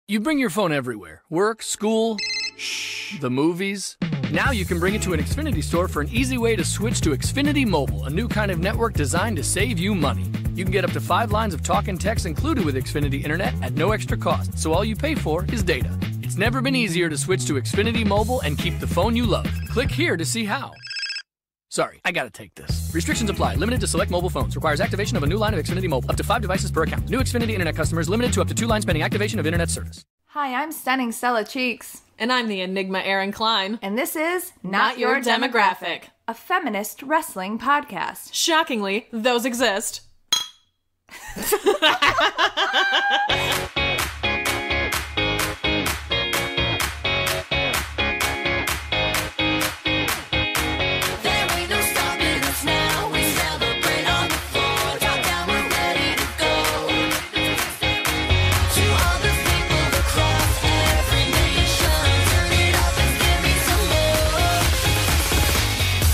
You bring your phone everywhere. Work, school, the movies. Now you can bring it to an Xfinity store for an easy way to switch to Xfinity Mobile, a new kind of network designed to save you money. You can get up to 5 lines of talk and text included with Xfinity Internet at no extra cost, so all you pay for is data. It's never been easier to switch to Xfinity Mobile and keep the phone you love. Click here to see how. Sorry, I gotta take this. Restrictions apply. Limited to select mobile phones. Requires activation of a new line of Xfinity Mobile. Up to 5 devices per account. New Xfinity Internet customers limited to up to 2 lines pending activation of Internet service. Hi, I'm stunning Stella Cheeks. And I'm the Enigma Erin Klein. And this is Not Your Demographic, a feminist wrestling podcast. Shockingly, those exist.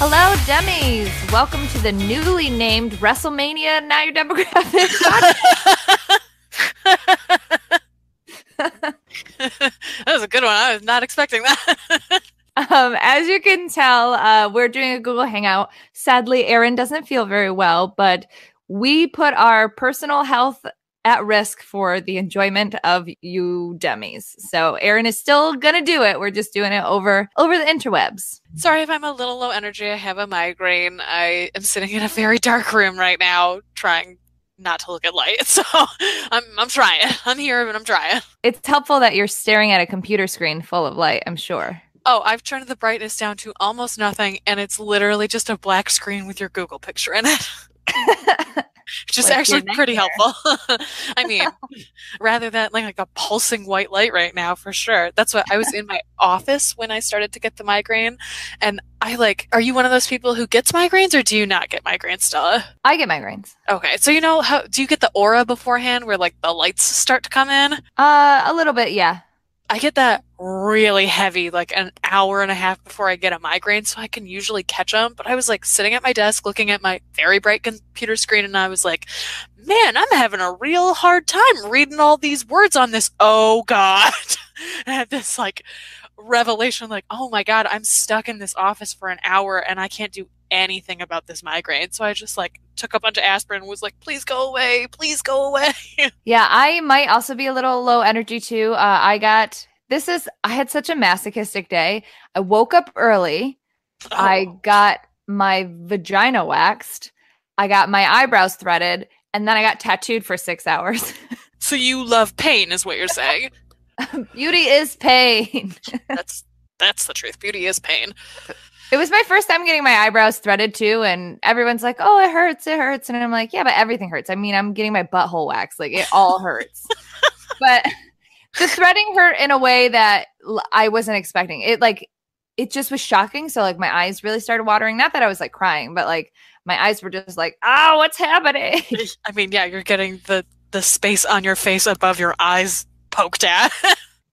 Hello, Demis. Welcome to the newly named WrestleMania Not Your Demographic podcast. That was a good one. I was not expecting that. As you can tell, we're doing a Google Hangout. Sadly, Erin doesn't feel very well, but we put our personal health at risk for the enjoyment of you Demis. So Erin is still going to do it. We're just doing it over the interwebs. Sorry if I'm a little low energy. I have a migraine. I am sitting in a very dark room right now trying not to look at light. So I'm trying. I'm here, but I'm trying. It's helpful that you're staring at a computer screen full of light, I'm sure. Oh, I've turned the brightness down to almost nothing, and it's literally just a black screen with your Google picture in it. Which is actually pretty helpful. I mean, rather than like a pulsing white light right now, for sure. That's what I was in my office when I started to get the migraine. And are you one of those people who gets migraines, or do you not get migraines, Stella? I get migraines. Okay. So do you get the aura beforehand where like the lights start to come in? A little bit, yeah. I get that really heavy, like an hour and a half before I get a migraine, so I can usually catch them. But I was like sitting at my desk looking at my very bright computer screen, and I was like, man, I'm having a real hard time reading all these words on this. Oh, God. And I had this like revelation, like, oh my God, I'm stuck in this office for an hour and I can't do anything about this migraine. So I just like took a bunch of aspirin and was like, please go away. Please go away. Yeah, I might also be a little low energy too. I had such a masochistic day. I woke up early. Oh. I got my vagina waxed. I got my eyebrows threaded, and then I got tattooed for 6 hours. So you love pain is what you're saying. Beauty is pain. That's the truth. Beauty is pain. It was my first time getting my eyebrows threaded too, and everyone's like, oh, it hurts. And I'm like, yeah, but everything hurts. I mean, I'm getting my butthole waxed. Like, it all hurts. But the threading hurt in a way that I wasn't expecting. It just was shocking. So like my eyes really started watering. Not that I was like crying, but like my eyes were just like, oh, what's happening? I mean, yeah, you're getting the space on your face above your eyes poked at.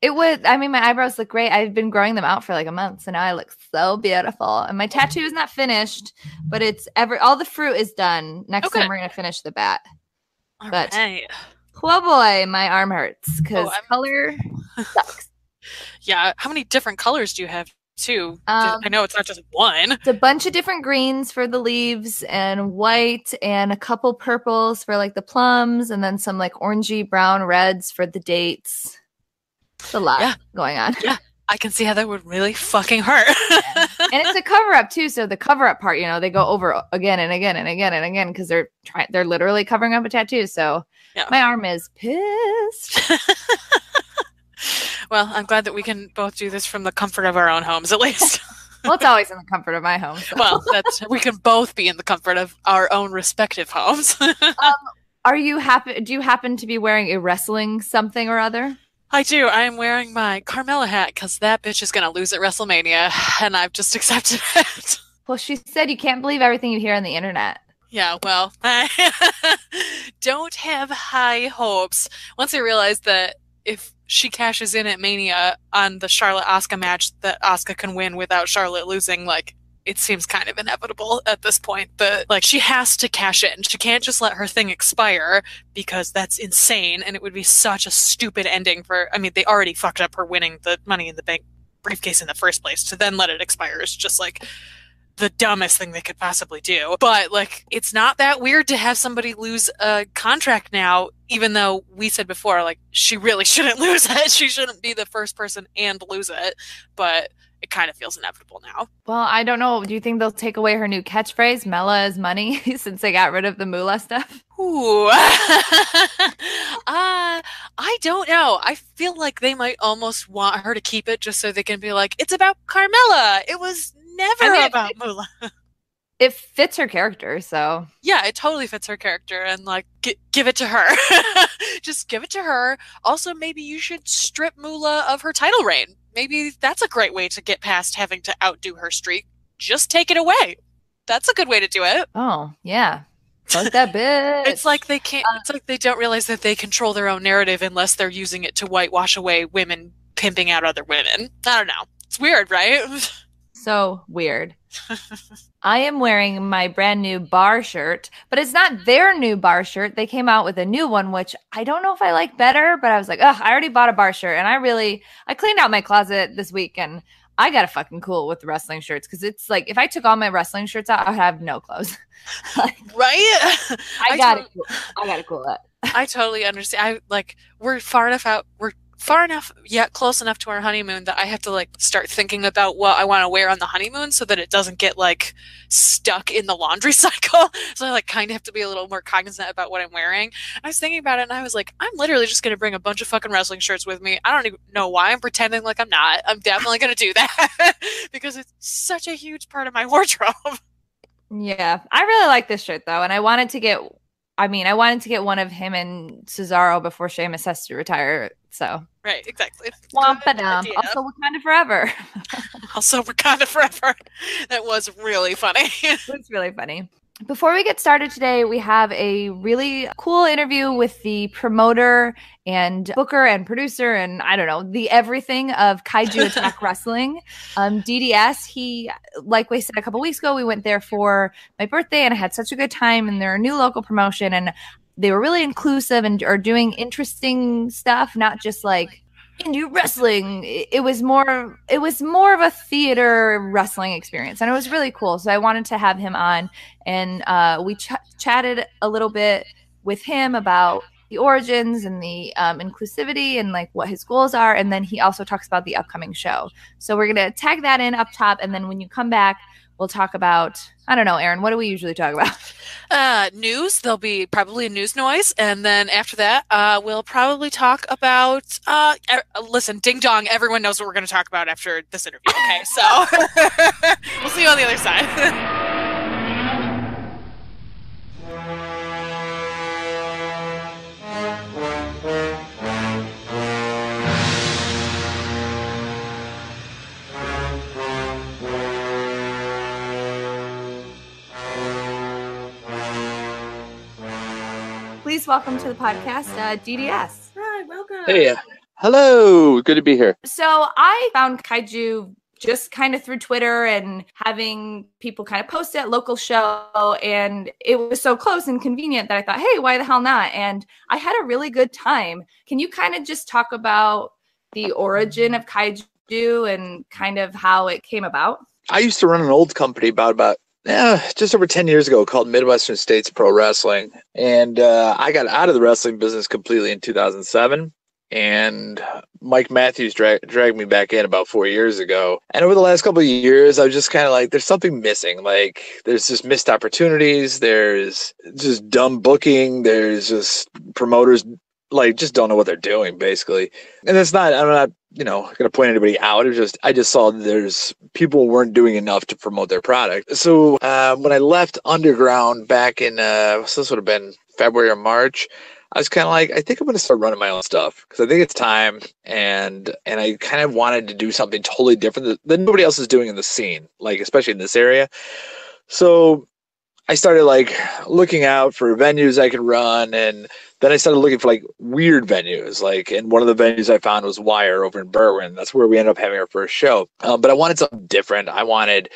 My eyebrows look great. I've been growing them out for like a month, so now I look so beautiful. And my tattoo is not finished, but all the fruit is done. Next time we're gonna finish the bat. All right. Oh boy, my arm hurts because color sucks. Yeah, how many different colors do you have too? I know it's not just one. It's a bunch of different greens for the leaves and white and a couple purples for like the plums, and then some like orangey brown reds for the dates. It's a lot going on. Yeah, I can see how that would really fucking hurt. Yeah. And it's a cover up too. So the cover up part, they go over again and again and again and again because they're literally covering up a tattoo. So my arm is pissed. Well, I'm glad that we can both do this from the comfort of our own homes, at least. Well, it's always in the comfort of my home. So. Well, we can both be in the comfort of our own respective homes. Do you happen to be wearing a wrestling something or other? I do. I am wearing my Carmella hat because that bitch is going to lose at WrestleMania, and I've just accepted it. Well, she said you can't believe everything you hear on the internet. Yeah, well, I don't have high hopes. Once I realized that if she cashes in at Mania on the Charlotte-Asuka match, that Asuka can win without Charlotte losing, like, it seems kind of inevitable at this point that like she has to cash in. She can't just let her thing expire because that's insane, and it would be such a stupid ending for, I mean, they already fucked up her winning the Money in the Bank briefcase in the first place. To then let it expire is just like the dumbest thing they could possibly do. But like, it's not that weird to have somebody lose a contract now, even though we said before, like, she really shouldn't lose it. She shouldn't be the first person and lose it. But it kind of feels inevitable now. Well, I don't know. Do you think they'll take away her new catchphrase, Mela is money, since they got rid of the moolah stuff? Ooh. I don't know. I feel like they might almost want her to keep it just so they can be like, it's about Carmella. It was never about moolah. It fits her character, so. Yeah, it totally fits her character, and like, give it to her. Just give it to her. Also, maybe you should strip Moolah of her title reign. Maybe that's a great way to get past having to outdo her streak. Just take it away. That's a good way to do it. Oh, yeah. Fuck that bitch. It's like they can't. It's like they don't realize that they control their own narrative unless they're using it to whitewash away women pimping out other women. I don't know. It's weird, right? So weird. I am wearing my brand new bar shirt, but it's not their new bar shirt. They came out with a new one, which I don't know if I like better, but I was like, I already bought a bar shirt, and I cleaned out my closet this week, and I got a fucking cool with the wrestling shirts, because it's like, if I took all my wrestling shirts out, I would have no clothes. Like, right? I gotta cool it. I totally understand. We're far enough yet close enough to our honeymoon that I have to like start thinking about what I want to wear on the honeymoon so that it doesn't get like stuck in the laundry cycle. So I like kind of have to be a little more cognizant about what I'm wearing. And I was thinking about it, and I was like, I'm literally just going to bring a bunch of fucking wrestling shirts with me. I don't even know why I'm pretending like I'm not. I'm definitely going to do that because it's such a huge part of my wardrobe. Yeah, I really like this shirt though, and I wanted to get one of him and Cesaro before Sheamus has to retire. So right, exactly. Also, Wakanda Forever. Also, Wakanda Forever. That was really funny. It was really funny. Before we get started today, we have a really cool interview with the promoter and booker and producer and, I don't know, the everything of Kaiju Attack Wrestling. DDS, he, like we said a couple weeks ago, we went there for my birthday, and I had such a good time, and they're a new local promotion, and they were really inclusive and are doing interesting stuff, not just like indie wrestling. It was more of a theater wrestling experience, and it was really cool. So I wanted to have him on, and we chatted a little bit with him about the origins and the inclusivity and like what his goals are, and then he also talks about the upcoming show. So we're gonna tag that in up top, and then when you come back, we'll talk about, I don't know, Erin, what do we usually talk about? News. There'll be probably a news noise. And then after that, we'll probably talk about, listen, ding dong, everyone knows what we're going to talk about after this interview. Okay, so we'll see you on the other side. Please welcome to the podcast, DDS. Hi, welcome. Hey, hello. Good to be here. So I found Kaiju just kind of through Twitter and having people kind of post it at local show, and it was so close and convenient that I thought, hey, why the hell not? And I had a really good time. Can you kind of just talk about the origin of Kaiju and kind of how it came about? I used to run an old company about just over 10 years ago called Midwestern States Pro Wrestling. And I got out of the wrestling business completely in 2007. And Mike Matthews dragged me back in about 4 years ago. And over the last couple of years, I was just kind of like, there's something missing. Like, there's just missed opportunities. There's just dumb booking. There's just promoters like just don't know what they're doing, basically. And I'm not going to point anybody out. I just saw there's people weren't doing enough to promote their product. So when I left Underground back in, this would have been February or March, I was kind of like, I think I'm going to start running my own stuff because I think it's time. And I kind of wanted to do something totally different than nobody else is doing in the scene, like especially in this area. So I started like looking out for venues I could run, and then I started looking for like weird venues, and one of the venues I found was Wire over in Berwyn. That's where we ended up having our first show. But I wanted something different. I wanted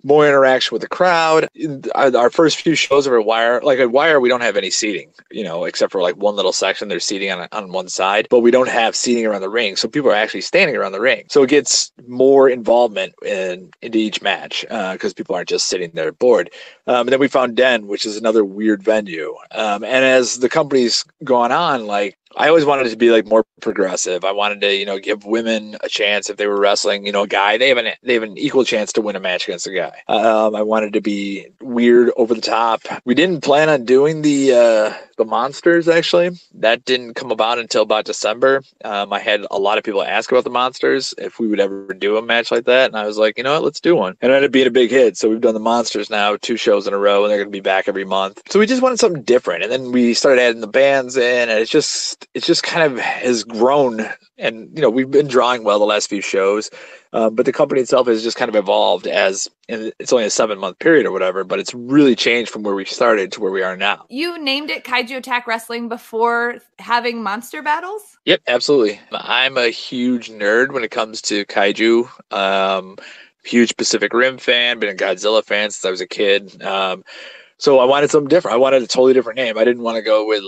more interaction with the crowd. Our first few shows are at Wire. Like at Wire, we don't have any seating, except for like one little section. There's seating on one side, but we don't have seating around the ring. So people are actually standing around the ring. So it gets more involvement into each match because people aren't just sitting there bored. And then we found Den, which is another weird venue. And as the company's gone on, like, I always wanted it to be like more progressive. I wanted to, give women a chance if they were wrestling, a guy. They have an equal chance to win a match against a guy. I wanted to be weird, over the top. We didn't plan on doing the monsters, actually. That didn't come about until about December. I had a lot of people ask about the monsters if we would ever do a match like that, and I was like, you know what, let's do one. And it ended up being a big hit. So we've done the monsters now 2 shows in a row, and they're going to be back every month. So we just wanted something different, and then we started adding the bands in, and it just kind of has grown. And we've been drawing well the last few shows, but the company itself has just kind of evolved and it's only a 7-month period or whatever, but it's really changed from where we started to where we are now. You named it Kaiju Attack Wrestling before having monster battles? Yep, absolutely. I'm a huge nerd when it comes to kaiju. Huge Pacific Rim fan, been a Godzilla fan since I was a kid. So I wanted something different. I wanted a totally different name. I didn't want to go with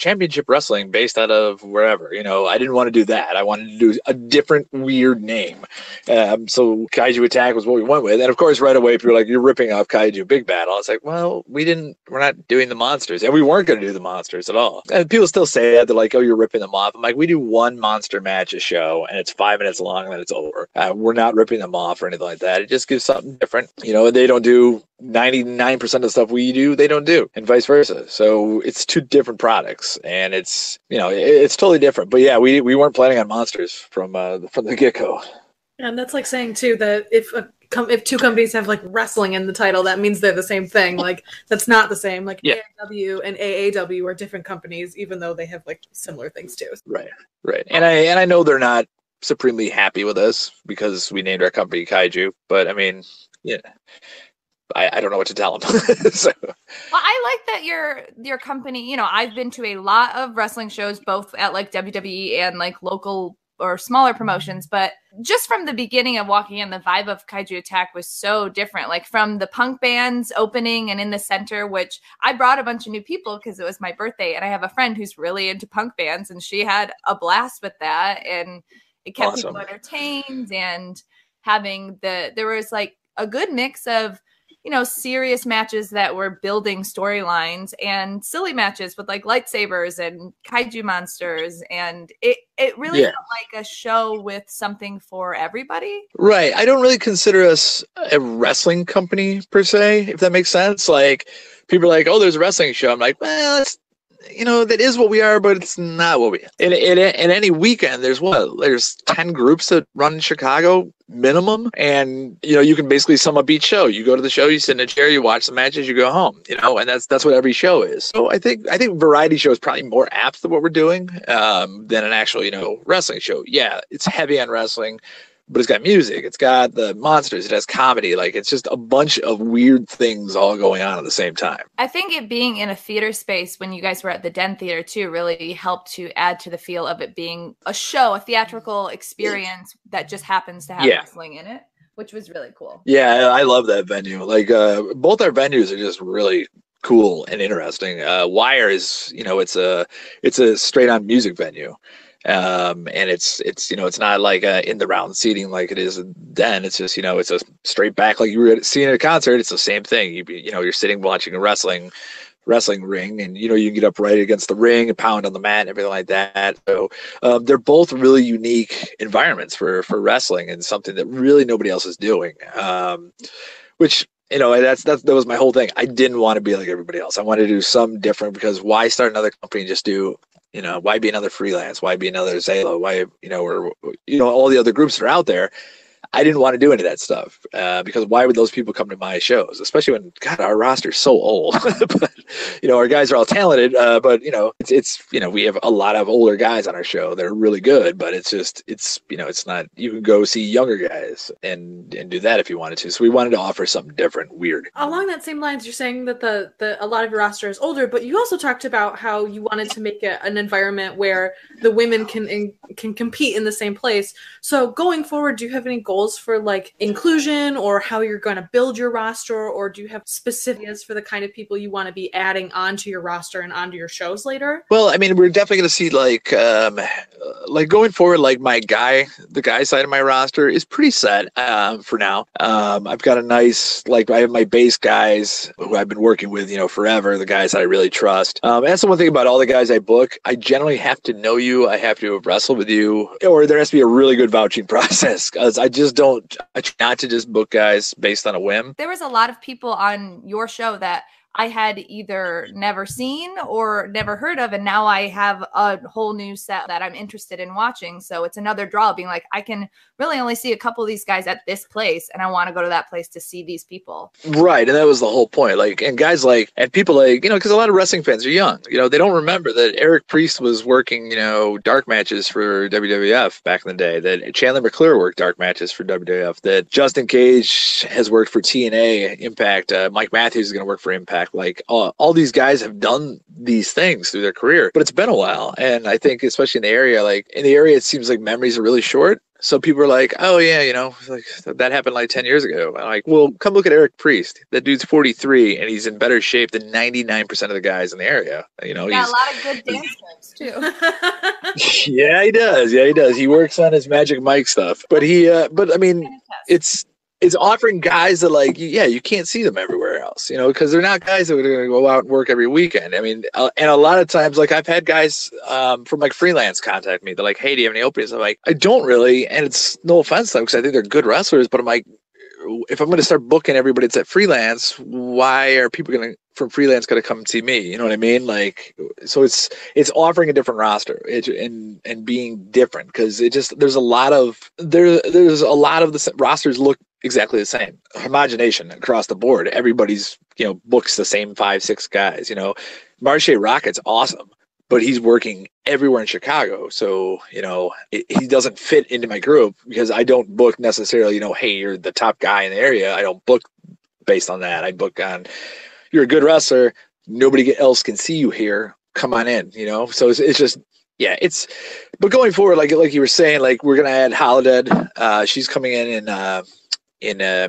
Championship Wrestling based out of wherever. I didn't want to do that. I wanted to do a different weird name. So Kaiju Attack was what we went with. And of course, right away, people were like, you're ripping off Kaiju Big Battle. I was like, well, we're not doing the monsters. And we weren't going to do the monsters at all. And people still say that. They're like, oh, you're ripping them off. I'm like, we do one monster match a show and it's 5 minutes long and then it's over. We're not ripping them off or anything like that. It just gives something different. They don't do 99% of the stuff we do, they don't do, and vice versa. So it's 2 different products, and it's totally different. But yeah, we weren't planning on monsters from the get-go. And that's like saying too that if 2 companies have like wrestling in the title, that means they're the same thing. Like that's not the same. Like yeah. AIW and AAW are different companies, even though they have like similar things too. Right. And I know they're not supremely happy with us because we named our company Kaiju, but I mean, yeah. I don't know what to tell them. So. Well, I like that your company, I've been to a lot of wrestling shows, both at like WWE and like local or smaller promotions, but just from the beginning of walking in, the vibe of Kaiju Attack was so different. Like from the punk bands opening and in the center, which I brought a bunch of new people because it was my birthday, and I have a friend who's really into punk bands, and she had a blast with that, and it kept people entertained, and there was like a good mix of serious matches that were building storylines and silly matches with like lightsabers and kaiju monsters. And it really felt like a show with something for everybody. Right. I don't really consider us a wrestling company per se, if that makes sense. Like people are like, oh, there's a wrestling show. I'm like, well, it's, that is what we are, but it's not what we are. In any weekend, there's 10 groups that run in Chicago minimum. And, you can basically sum up each show. You go to the show, you sit in a chair, you watch the matches, you go home, and that's what every show is. So I think variety show is probably more apt to what we're doing than an actual, wrestling show. Yeah, it's heavy on wrestling, but it's got music, it's got the monsters, it has comedy. Like it's just a bunch of weird things all going on at the same time. I think it being in a theater space when you guys were at the Den Theater too really helped to add to the feel of it being a show, a theatrical experience that just happens to have wrestling in it, which was really cool. Yeah, I love that venue. Like both our venues are just really cool and interesting. Wire is, it's a straight on music venue. And it's not like in the round seating like it is then. It's just, it's a straight back like you were seeing at a concert. It's the same thing. You're sitting watching a wrestling ring, and you can get up right against the ring and pound on the mat and everything like that. So they're both really unique environments for wrestling, and something that really nobody else is doing. Which that was my whole thing. I didn't want to be like everybody else. I wanted to do something different, because why start another company and just do, why be another freelance? Why be another Zalo? Why, or all the other groups that are out there? I didn't want to do any of that stuff because why would those people come to my shows? Especially when, God, our roster's so old. But, our guys are all talented, but, it's we have a lot of older guys on our show that are really good, but it's not, you can go see younger guys and do that if you wanted to. So we wanted to offer something different, weird. Along that same lines, you're saying that a lot of your roster is older, but you also talked about how you wanted to make an environment where the women can compete in the same place. So going forward, do you have any goals goals for like inclusion or how you're going to build your roster, or do you have specifics for the kind of people you want to be adding onto your roster and onto your shows later? Well, I mean, we're definitely going to see like going forward, like the guy side of my roster is pretty set for now. I've got a nice, like, I have my base guys who I've been working with, forever, the guys that I really trust. That's the one thing about all the guys I book. I generally have to know you. I have to have wrestled with you, or there has to be a really good vouching process, because I try not to just book guys based on a whim. There was a lot of people on your show that I had either never seen or never heard of, and now I have a whole new set that I'm interested in watching. So it's another draw, being like, I can really only see a couple of these guys at this place, and I want to go to that place to see these people. Right, and that was the whole point. Like, and guys like, and people like, because a lot of wrestling fans are young. They don't remember that Eric Priest was working, dark matches for WWF back in the day. That Chandler McClure worked dark matches for WWF. That Justin Cage has worked for TNA, Impact. Mike Matthews is going to work for Impact. Like all these guys have done these things through their career, but it's been a while. And I think especially in the area, it seems like memories are really short. So people are like, oh yeah, like that happened like 10 years ago. I'm like, well, come look at Eric Priest. That dude's 43 and he's in better shape than 99% of the guys in the area. He's got a lot of good dance moves too. Yeah, he does. He works on his Magic Mike stuff, but I mean, it's offering guys that, like, you can't see them everywhere else, because they're not guys that are going to go out and work every weekend. I mean, and a lot of times, like, I've had guys from like freelance contact me. They're like, hey, do you have any openings? I'm like, I don't really. And it's no offense to them, because I think they're good wrestlers, but I'm like, if I'm going to start booking everybody that's at freelance, why are people from freelance going to come and see me? You know what I mean? Like, so it's offering a different roster and being different, because there's a lot of the rosters look exactly the same. Homogenation across the board. Everybody's, books the same 5-6 guys. Marche Rocket's awesome, but he's working everywhere in Chicago. So, he doesn't fit into my group, because I don't book necessarily, hey, you're the top guy in the area. I don't book based on that. I book on, you're a good wrestler. Nobody else can see you here. Come on in, So it's just, yeah, but going forward, like you were saying, like, we're going to add Holodead. She's coming in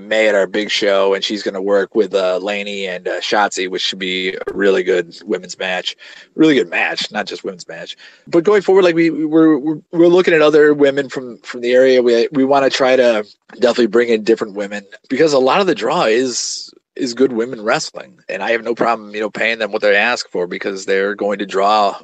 May at our big show, and she's going to work with Lainey and Shotzi, which should be a really good women's match, really good match, not just women's match. But going forward, like we're looking at other women from the area. We want to try to definitely bring in different women, because a lot of the draw is good women wrestling, and I have no problem, paying them what they ask for, because they're going to draw,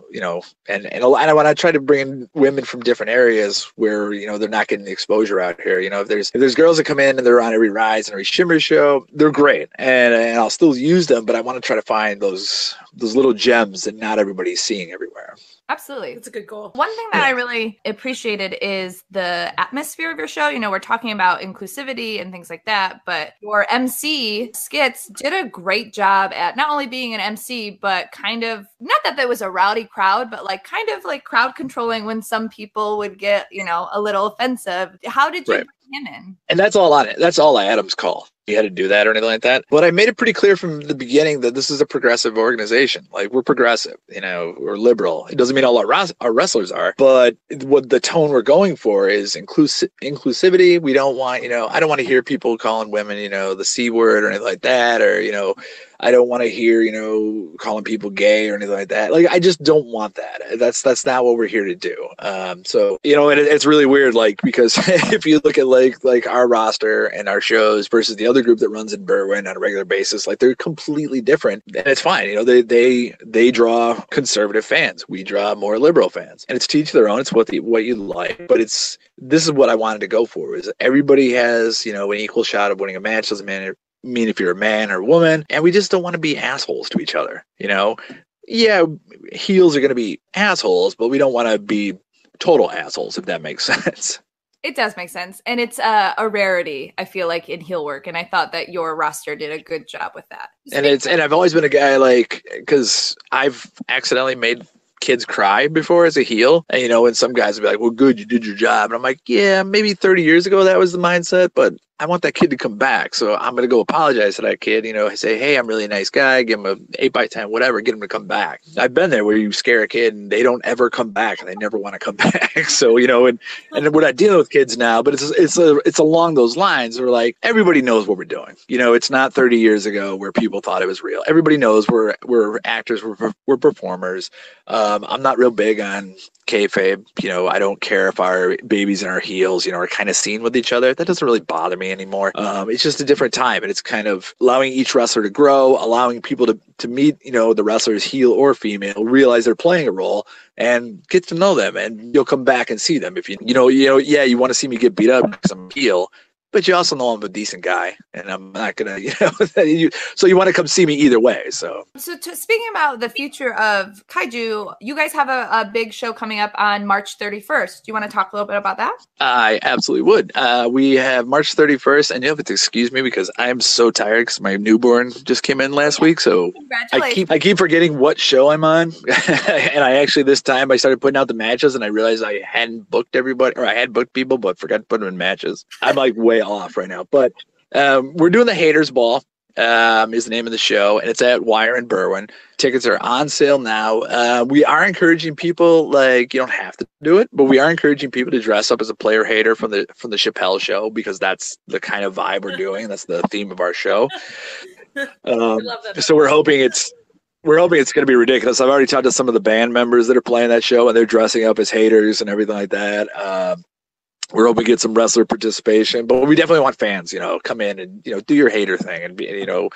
and I want to try to bring in women from different areas where, they're not getting the exposure out here. If there's girls that come in and they're on every Rise and every Shimmer show, they're great, and I'll still use them, but I want to try to find those little gems that not everybody's seeing everywhere. Absolutely. That's a good goal. One thing that I really appreciated is the atmosphere of your show. We're talking about inclusivity and things like that, but your MC skits did a great job at not only being an MC, but kind of, not that there was a rowdy crowd, but like kind of like crowd controlling when some people would get, a little offensive. How did you bring him in? And that's all on it. That's all Adam's call. You had to do that or anything like that. But I made it pretty clear from the beginning that this is a progressive organization. Like, we're progressive, we're liberal. It doesn't mean all our wrestlers are, but what the tone we're going for is inclusivity. We don't want, I don't want to hear people calling women, the C word or anything like that, or, I don't want to hear, calling people gay or anything like that. Like, I just don't want that. That's not what we're here to do. So, and it's really weird, like, because if you look at like our roster and our shows versus the other group that runs in Berwyn on a regular basis, like, they're completely different, and it's fine. They draw conservative fans. We draw more liberal fans, and it's to each their own. It's what you like, but this is what I wanted to go for, is everybody has, an equal shot of winning a match. Doesn't mean if you're a man or a woman, and we just don't want to be assholes to each other. Yeah, heels are going to be assholes, but we don't want to be total assholes, if that makes sense. It does make sense. And it's a rarity, I feel like, in heel work. And I thought that your roster did a good job with that. And I've always been a guy, like, because I've accidentally made kids cry before as a heel. And, and some guys will be like, well, good, you did your job. And I'm like, yeah, maybe 30 years ago that was the mindset, but I want that kid to come back. So I'm going to go apologize to that kid, you know, say, hey, I'm really a nice guy. Give him a 8x10, whatever, get him to come back. I've been there where you scare a kid and they don't ever come back and they never want to come back. So, you know, and we're not dealing with kids now, but it's along those lines. We're like, everybody knows what we're doing. You know, it's not 30 years ago where people thought it was real. Everybody knows we're actors, we're performers. I'm not real big on kayfabe. You know, I don't care if our babies in our heels, you know, are kind of seen with each other. That doesn't really bother me anymore. It's just a different time, and it's kind of allowing each wrestler to grow, allowing people to meet, you know, the wrestlers, heel or female, realize they're playing a role and get to know them, and you'll come back and see them. If you want to see me get beat up because I'm a heel, but you also know I'm a decent guy, and I'm not gonna, you know, so you want to come see me either way. So speaking about the future of Kaiju, you guys have a big show coming up on March 31st. Do you want to talk a little bit about that? I absolutely would. We have March 31st, and you'll have to excuse me because I'm so tired because my newborn just came in last week. So I keep forgetting what show I'm on, and I actually this time I started putting out the matches, and I realized I hadn't booked everybody, or I had booked people, but forgot to put them in matches. I'm like way off right now, but we're doing the Haters Ball is the name of the show, and it's at Wire in Berwyn. Tickets are on sale now. We are encouraging people, like, you don't have to do it, but we are encouraging people to dress up as a player hater from the Chappelle show, because that's the kind of vibe we're doing. That's the theme of our show. So we're hoping it's going to be ridiculous. I've already talked to some of the band members that are playing that show, and they're dressing up as haters and everything like that. We're hoping to get some wrestler participation, but we definitely want fans, you know, come in and, you know, do your hater thing and be, you know,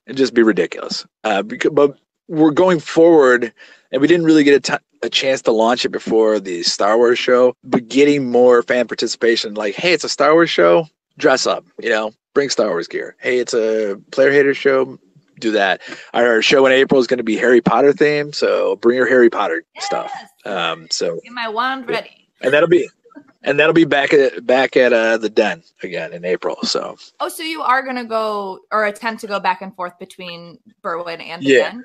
and just be ridiculous. But we're going forward, and we didn't really get a chance to launch it before the Star Wars show, but getting more fan participation. Like, hey, it's a Star Wars show, dress up, you know, bring Star Wars gear. Hey, it's a player hater show, do that. Our show in April is going to be Harry Potter themed, so bring your Harry Potter stuff. So get my wand ready, and that'll be back at the Den again in April. So so you are gonna go or attempt to go back and forth between Berwyn and the Den?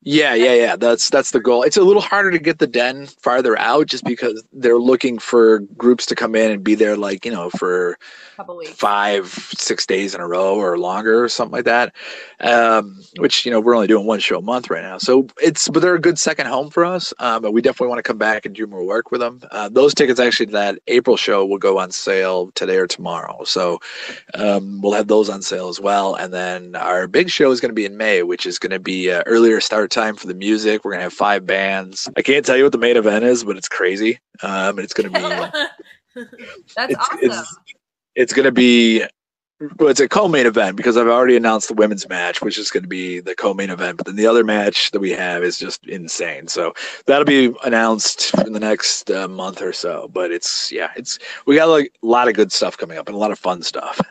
Yeah. That's the goal. It's a little harder to get the Den farther out, just because they're looking for groups to come in and be there, like, you know, for a couple weeks, 5-6 days in a row or longer or something like that. Which, you know, we're only doing one show a month right now. So but they're a good second home for us. But we definitely want to come back and do more work with them. Those tickets, actually, that April show will go on sale today or tomorrow. So we'll have those on sale as well. And then our big show is going to be in May, which is going to be earlier start time for the music. We're going to have 5 bands. I can't tell you what the main event is, but it's crazy. And it's going to be that's awesome. It's going to be, well, it's a co-main event, because I've already announced the women's match, which is going to be the co-main event. But then the other match that we have is just insane. So that'll be announced in the next month or so. But we got like a lot of good stuff coming up and a lot of fun stuff.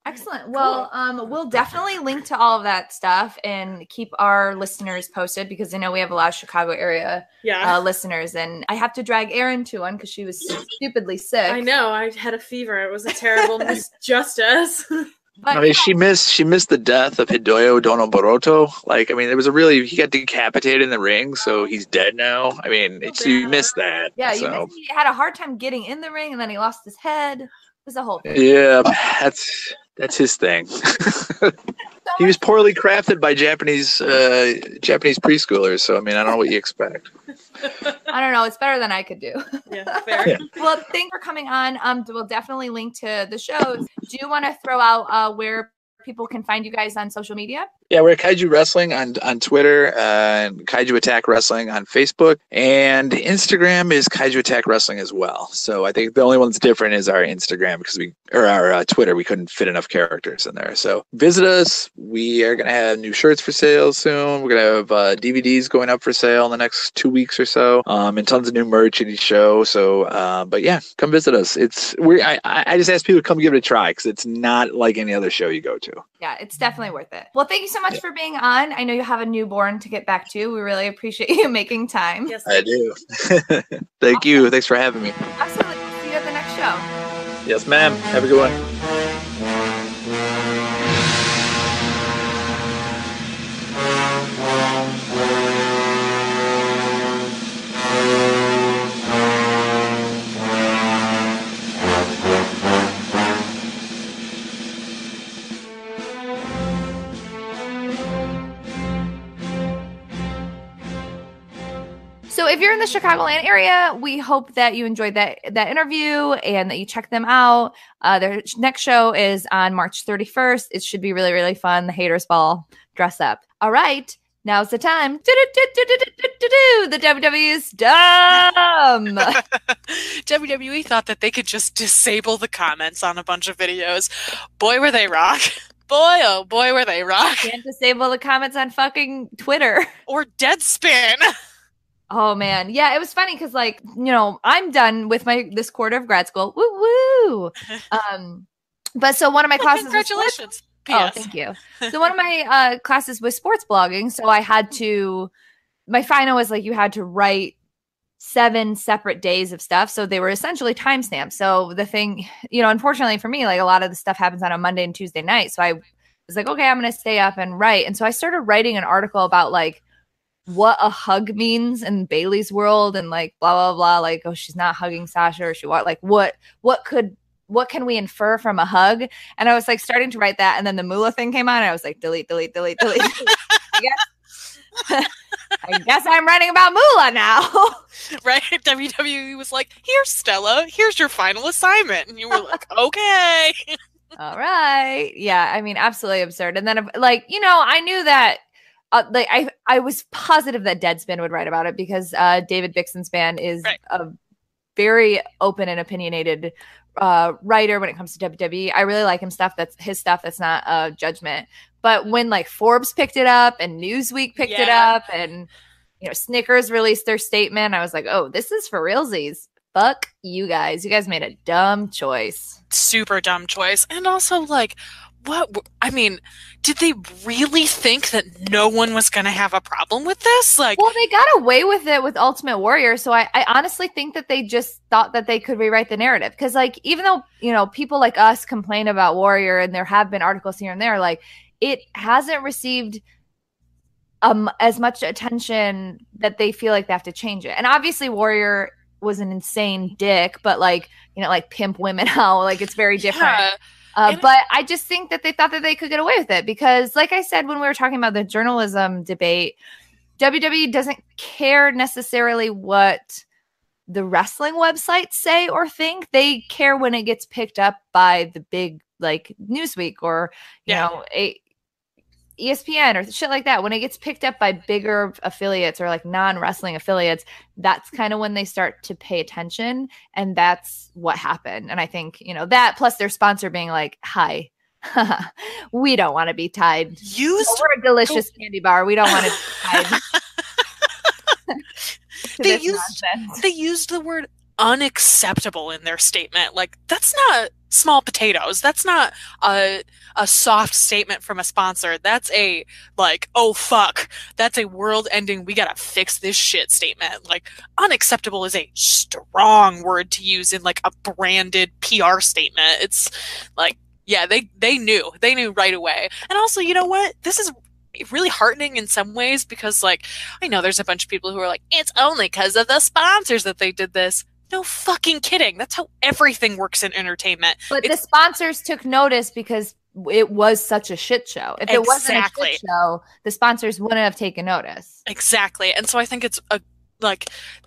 Excellent. Well, we'll definitely link to all of that stuff and keep our listeners posted, because I know we have a lot of Chicago area listeners, and I have to drag Erin to one because she was stupidly sick. I know. I had a fever. It was a terrible misjustice. But, I mean, she missed the death of Hidoyo Donoboroto. Like, I mean, he got decapitated in the ring, so he's dead now. I mean, you missed that. Yeah, he had a hard time getting in the ring, and then he lost his head. It was a whole thing. Yeah, that's his thing. He was poorly crafted by Japanese preschoolers. So, I mean, I don't know what you expect. I don't know. It's better than I could do. Yeah, fair. Yeah. Well, thanks for coming on. We'll definitely link to the shows. Do you want to throw out where people can find you guys on social media? Yeah, we're at Kaiju Wrestling on Twitter, and Kaiju Attack Wrestling on Facebook, and Instagram is Kaiju Attack Wrestling as well. So I think the only one that's different is our Instagram, because our Twitter, we couldn't fit enough characters in there. So visit us. We are going to have new shirts for sale soon. We're going to have DVDs going up for sale in the next 2 weeks or so, and tons of new merch at each show. So, but yeah, come visit us. I just ask people to come give it a try, because it's not like any other show you go to. Yeah, it's definitely worth it. Well, thank you so much for being on. I know you have a newborn to get back to. We really appreciate you making time. Yes, I do. Thank you. Thanks for having me. Absolutely. See you at the next show. Yes, ma'am. Have a good one. if you're in the Chicagoland area, we hope that you enjoyed that interview and that you check them out. Their next show is on March 31st. It should be really, really fun. The Haters Ball. Dress up. All right. Now's the time. The WWE is dumb. WWE thought that they could just disable the comments on a bunch of videos. Boy, were they rock. Boy, oh boy, were they rock. Can't disable the comments on fucking Twitter. Or Deadspin. Oh, man. Yeah, it was funny because, like, you know, I'm done with this quarter of grad school. Woo, woo. But so one of my classes... Congratulations. Oh, thank you. So one of my classes was sports blogging. So I had to, my final was like, you had to write 7 separate days of stuff. So they were essentially timestamps. So the thing, you know, unfortunately for me, like a lot of the stuff happens on a Monday and Tuesday night. So I was like, okay, I'm going to stay up and write. And so I started writing an article about like what a hug means in Bailey's world and like blah, blah, blah. Like, oh, she's not hugging Sasha or what can we infer from a hug? And I was like starting to write that. And then the Moolah thing came on. And I was like, delete. I guess I'm writing about Moolah now. Right? WWE was like, here, Stella, here's your final assignment. And you were like, okay. All right. Yeah. I mean, absolutely absurd. And then like, you know, I knew that like I was positive that Deadspin would write about it because David Bixenspan is a very open and opinionated writer when it comes to WWE. I really like his stuff that's not judgment. But when like Forbes picked it up and Newsweek picked it up and you know Snickers released their statement, I was like, oh, this is for realsies. Fuck you guys. You guys made a dumb choice. Super dumb choice. And also like did they really think that no one was going to have a problem with this? Like, well, they got away with it with Ultimate Warrior. So I honestly think that they just thought that they could rewrite the narrative. Because, like, even though, you know, people like us complain about Warrior and there have been articles here and there, like, it hasn't received as much attention that they feel like they have to change it. And obviously, Warrior was an insane dick, but, like, you know, like, pimp women out. Like, it's very different. Yeah. But I just think that they thought that they could get away with it because, like I said, when we were talking about the journalism debate, WWE doesn't care necessarily what the wrestling websites say or think. They care when it gets picked up by the big, like, Newsweek or, you know, ESPN or shit like that. When it gets picked up by bigger affiliates or like non-wrestling affiliates, that's kind of when they start to pay attention. And that's what happened. And I think, you know, that plus their sponsor being like, hi, we don't want to be tied. We're a delicious candy bar. We don't want to be tied. They used the word unacceptable in their statement. Like, that's not small potatoes. That's not a soft statement from a sponsor. That's a, like, oh fuck, that's a world ending, we gotta fix this shit statement. Like, unacceptable is a strong word to use in like a branded PR statement. It's like, yeah, they knew right away. And also, you know what, this is really heartening in some ways because, like, I know there's a bunch of people who are like, it's only because of the sponsors that they did this. No fucking kidding. That's how everything works in entertainment. But the sponsors took notice because it was such a shit show. If it wasn't a shit show, the sponsors wouldn't have taken notice. Exactly. And so I think it's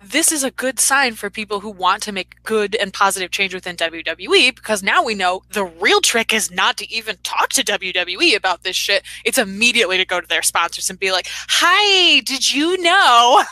this is a good sign for people who want to make good and positive change within WWE because now we know the real trick is not to even talk to WWE about this shit. It's immediately to go to their sponsors and be like, hi, did you know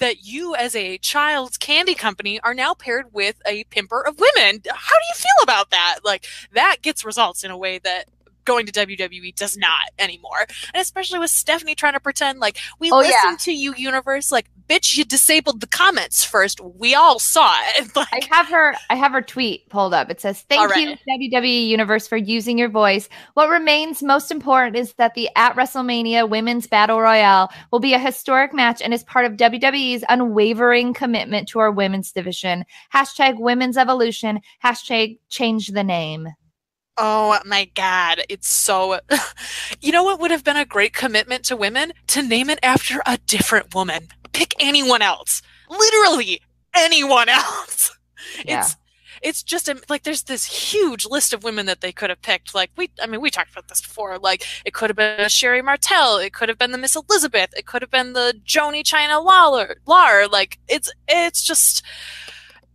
that you as a child's candy company are now paired with a pimper of women? How do you feel about that? Like, that gets results in a way that going to WWE does not anymore. And especially with Stephanie trying to pretend like, we listened to you, universe. Like, bitch, you disabled the comments first. We all saw it. Like, I have her tweet pulled up. It says, thank you, WWE Universe, for using your voice. What remains most important is that the at WrestleMania Women's Battle Royale will be a historic match and is part of WWE's unwavering commitment to our women's division. Hashtag women's evolution. Hashtag change the name. Oh my God. It's so, you know what would have been a great commitment to women? To name it after a different woman. Pick anyone else. Literally anyone else. Yeah. it's just like there's this huge list of women that they could have picked. Like we talked about this before. Like it could have been Sherry Martel, it could have been the Miss Elizabeth, it could have been the Joni China Lar. Like it's just.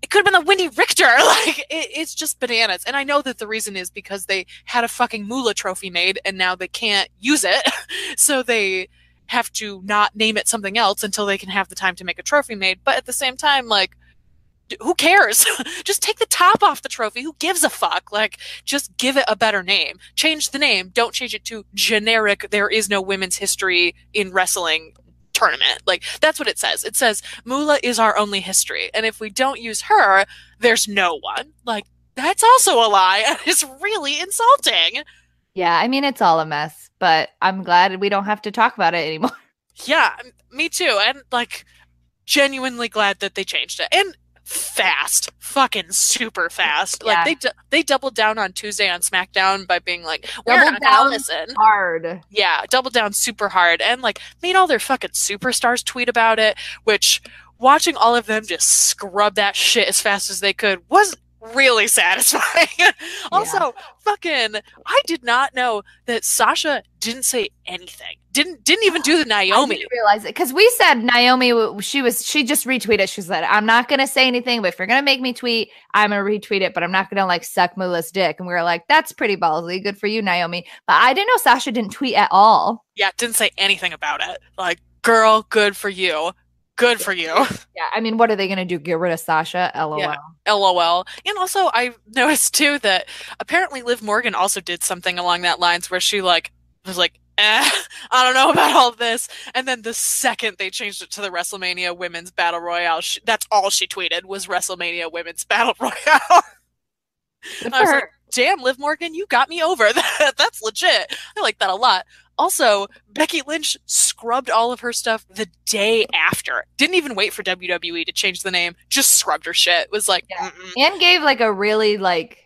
It could have been the Wendy Richter. Like, it's just bananas. And I know that the reason is because they had a fucking Moolah trophy made and now they can't use it. So they have to not name it something else until they can have the time to make a trophy made. But at the same time, like, who cares? Just take the top off the trophy. Who gives a fuck? Like, just give it a better name. Change the name. Don't change it to generic, there is no women's history in wrestling tournament. Like, that's what it says. It says Moolah is our only history, and if we don't use her, there's no one. Like, that's also a lie, and it's really insulting. Yeah, I mean, it's all a mess, but I'm glad we don't have to talk about it anymore. Yeah, me too. And like, genuinely glad that they changed it. And fast, fucking super fast. Yeah. Like they doubled down on Tuesday on SmackDown by being like, we're Double not down gonna listen. Hard. Yeah, doubled down super hard, and like made all their fucking superstars tweet about it, which watching all of them just scrub that shit as fast as they could was really satisfying. Also, fucking, I did not know that Sasha didn't say anything. Didn't even do the Naomi. I didn't realize it because we said Naomi. She just retweeted. She said, "I'm not gonna say anything, but if you're gonna make me tweet, I'm gonna retweet it. But I'm not gonna like suck Moolah's dick." And we were like, "That's pretty ballsy. Good for you, Naomi." But I didn't know Sasha didn't tweet at all. Yeah, didn't say anything about it. Like, girl, good for you. Good for you. Yeah, I mean, what are they going to do? Get rid of Sasha? LOL. Yeah, LOL. And also, I noticed too that apparently Liv Morgan also did something along that lines where she like was like, I don't know about all this. And then the second they changed it to the WrestleMania Women's Battle Royale, that's all she tweeted was WrestleMania Women's Battle Royale. And I was like, damn, Liv Morgan, you got me over. That's legit. I like that a lot. Also, Becky Lynch scrubbed all of her stuff the day after. Didn't even wait for WWE to change the name. Just scrubbed her shit. Was like, and gave like a really like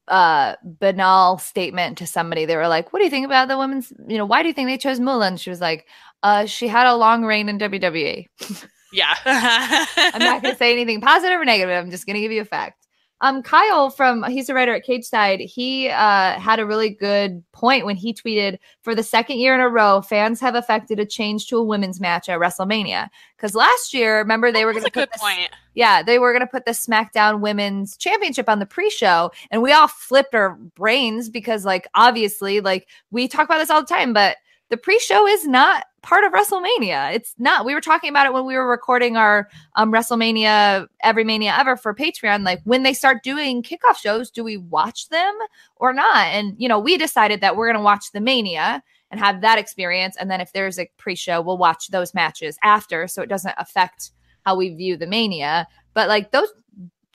banal statement to somebody. They were like, "What do you think about the women's? Why do you think they chose Moolah?" And she was like, "She had a long reign in WWE." Yeah. I'm not going to say anything positive or negative. I'm just going to give you a fact. Kyle he's a writer at Cage Side. He had a really good point when he tweeted, for the second year in a row, fans have affected a change to a women's match at WrestleMania. Because last year, remember, they were going to put they were going to put the SmackDown Women's Championship on the pre-show, and we all flipped our brains because, like, obviously, like, we talk about this all the time, but the pre-show is not part of WrestleMania. It's not. We were talking about it when we were recording our WrestleMania Every Mania Ever for Patreon. Like, when they start doing kickoff shows, do we watch them or not? And, we decided that we're going to watch the Mania and have that experience. And then if there's a pre-show, we'll watch those matches after, so it doesn't affect how we view the Mania. But, like, those,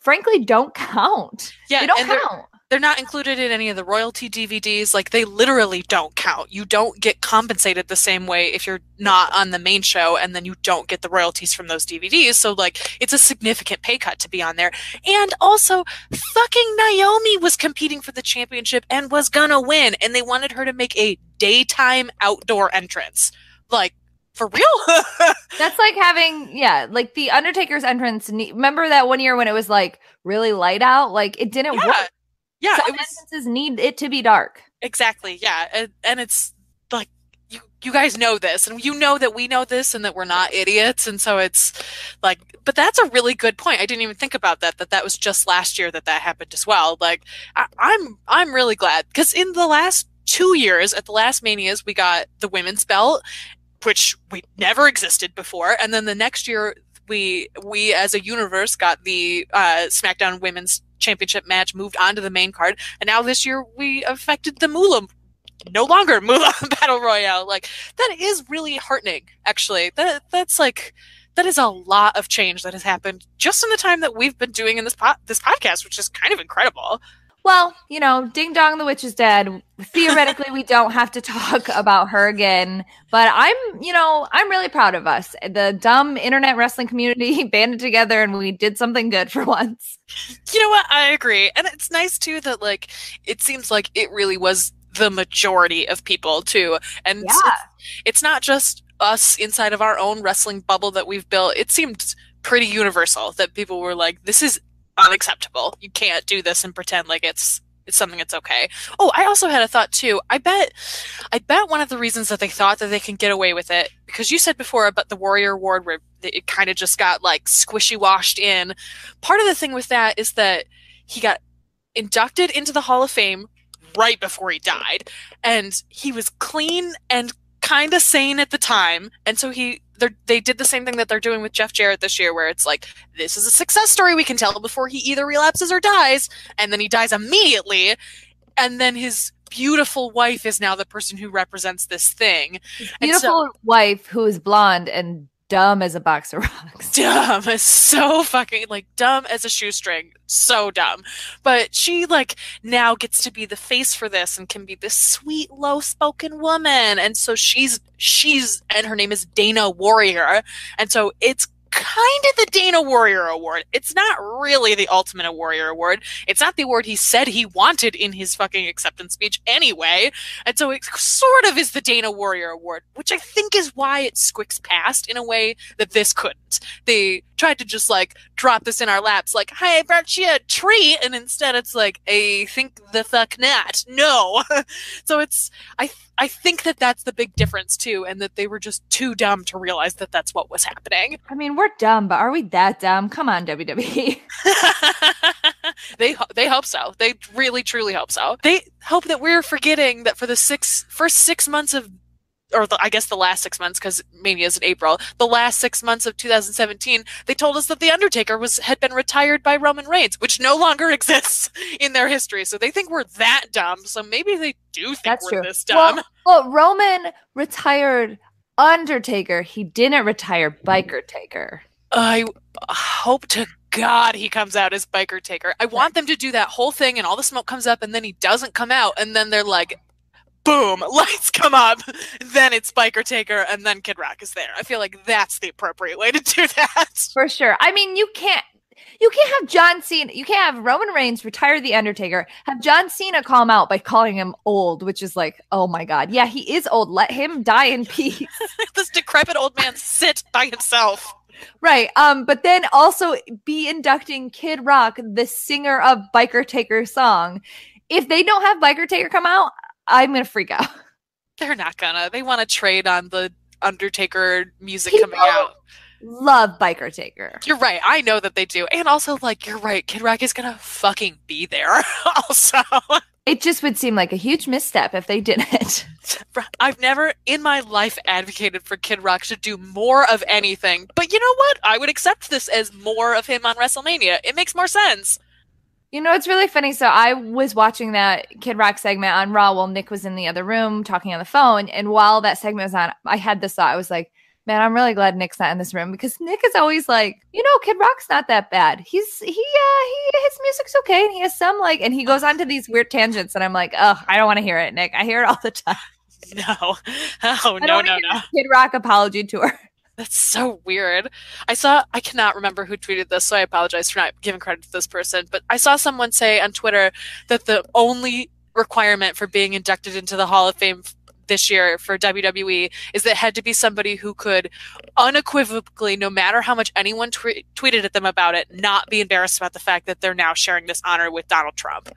frankly, don't count. Yeah, they don't count. They're not included in any of the royalty DVDs. Like, they literally don't count. You don't get compensated the same way if you're not on the main show, and then you don't get the royalties from those DVDs. So, like, it's a significant pay cut to be on there. And also, fucking Naomi was competing for the championship and was gonna win, and they wanted her to make a daytime outdoor entrance. Like, for real? That's like having, like the Undertaker's entrance. Remember that one year when it was, like, really light out? Like, it didn't work. Yeah, some entrances need it to be dark. Exactly, yeah. And it's like, you guys know this, and you know that we know this, and that we're not idiots, and so it's like, but that's a really good point. I didn't even think about that was just last year that happened as well. Like, I'm really glad, because in the last 2 years, at the last Manias, we got the women's belt, which we never existed before, and then the next year, we as a universe got the SmackDown Women's Championship match moved onto the main card, and now this year we affected the Moolah, no longer Moolah Battle Royale. Like, that is really heartening, actually. That's like, that is a lot of change that has happened just in the time that we've been doing in this podcast, which is kind of incredible. Well, Ding Dong the Witch is dead. Theoretically, we don't have to talk about her again. But I'm really proud of us. The dumb internet wrestling community banded together and we did something good for once. You know what? I agree. And it's nice, too, that, like, it seems like it really was the majority of people, too. And it's not just us inside of our own wrestling bubble that we've built. It seemed pretty universal that people were like, this is unacceptable. You can't do this and pretend like it's something that's okay. Oh, I also had a thought too. I bet one of the reasons that they thought that they can get away with it, because you said before about the Warrior Award where it kind of just got like squishy washed in. Part of the thing with that is that he got inducted into the Hall of Fame right before he died, and he was clean and kind of sane at the time, and so they did the same thing that they're doing with Jeff Jarrett this year, where it's like, this is a success story we can tell before he either relapses or dies, and then he dies immediately, and then his beautiful wife is now the person who represents this thing. Beautiful wife who is blonde and dumb as a box of rocks. Dumb as so fucking, like, dumb as a shoestring. So dumb. But she, like, now gets to be the face for this and can be this sweet, low-spoken woman. And so she's, and her name is Dana Warrior. And so it's kind of the Dana Warrior Award. It's not really the Ultimate Warrior Award. It's not the award he said he wanted in his fucking acceptance speech anyway. And so it sort of is the Dana Warrior Award, which I think is why it squicks past in a way that this couldn't. They tried to just like drop this in our laps like, hey, I brought you a treat, and instead it's like, I think the fuck not. No. So it's, I think that that's the big difference too, and that they were just too dumb to realize that that's what was happening. I mean, we're dumb, but are we that dumb? Come on, WWE. They hope so. They really, truly hope so. They hope that we're forgetting that for the first 6 months of, or I guess the last 6 months, because Mania is in April, the last 6 months of 2017, they told us that The Undertaker had been retired by Roman Reigns, which no longer exists in their history. So they think we're that dumb. So maybe they do think That's we're true. this dumb. Well, Roman retired Undertaker. He didn't retire Biker Taker. I hope to God he comes out as Biker Taker. I want them to do that whole thing and all the smoke comes up and then he doesn't come out and then they're like, boom, lights come up, then it's Biker Taker, and then Kid Rock is there. I feel like that's the appropriate way to do that. For sure. I mean, you can't have John Cena, you can't have Roman Reigns retire The Undertaker, have John Cena call him out by calling him old, which is like, oh my God. Yeah, he is old. Let him die in peace. This decrepit old man sit by himself. Right. But then also be inducting Kid Rock, the singer of Biker Taker song. If they don't have Biker Taker come out, I'm going to freak out. They're not gonna. They want to trade on the Undertaker music coming out. Love Biker Taker. You're right. I know that they do. And also, like, you're right. Kid Rock is going to fucking be there also. It just would seem like a huge misstep if they didn't. I've never in my life advocated for Kid Rock to do more of anything. But you know what? I would accept this as more of him on WrestleMania. It makes more sense. You know, it's really funny. So I was watching that Kid Rock segment on Raw while Nick was in the other room talking on the phone. And while that segment was on, I had this thought. I was like, man, I'm really glad Nick's not in this room because Nick is always like, you know, Kid Rock's not that bad. His music's okay. And he has some and he goes on to these weird tangents. And I'm like, oh, I don't want to hear it, Nick. I hear it all the time. No. Oh, no. Kid Rock apology tour. That's so weird. I cannot remember who tweeted this, so I apologize for not giving credit to this person, but I saw someone say on Twitter that the only requirement for being inducted into the Hall of Fame this year for WWE is that it had to be somebody who could unequivocally, no matter how much anyone tweeted at them about it, not be embarrassed about the fact that they're now sharing this honor with Donald Trump.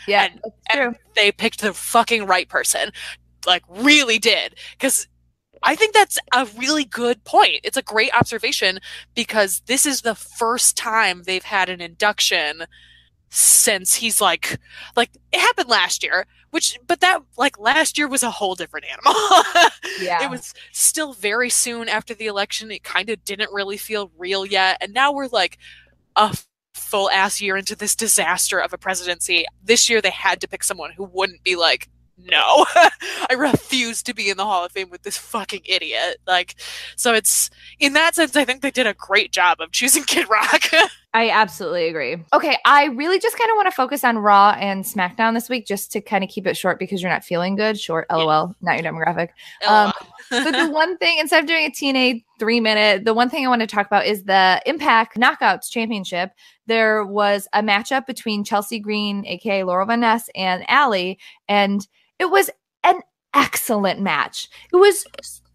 Yeah, that's true. And they picked the fucking right person. Like, really did. Because I think that's a really good point. It's a great observation because this is the first time they've had an induction since he's like it happened last year, but that last year was a whole different animal. Yeah. It was still very soon after the election. It kind of didn't really feel real yet. And now we're like a full ass year into this disaster of a presidency. This year they had to pick someone who wouldn't be like, no, I refuse to be in the Hall of Fame with this fucking idiot. So it's, in that sense, I think they did a great job of choosing Kid Rock. I absolutely agree. Okay, I really just kind of want to focus on Raw and SmackDown this week just to kind of keep it short because you're not feeling good. Short, LOL, not your demographic. LOL. But the one thing, instead of doing a TNA 3-minute, the one thing I want to talk about is the Impact Knockouts Championship. There was a matchup between Chelsea Green, aka Laurel Van Ness, and Allie, and it was an excellent match. It was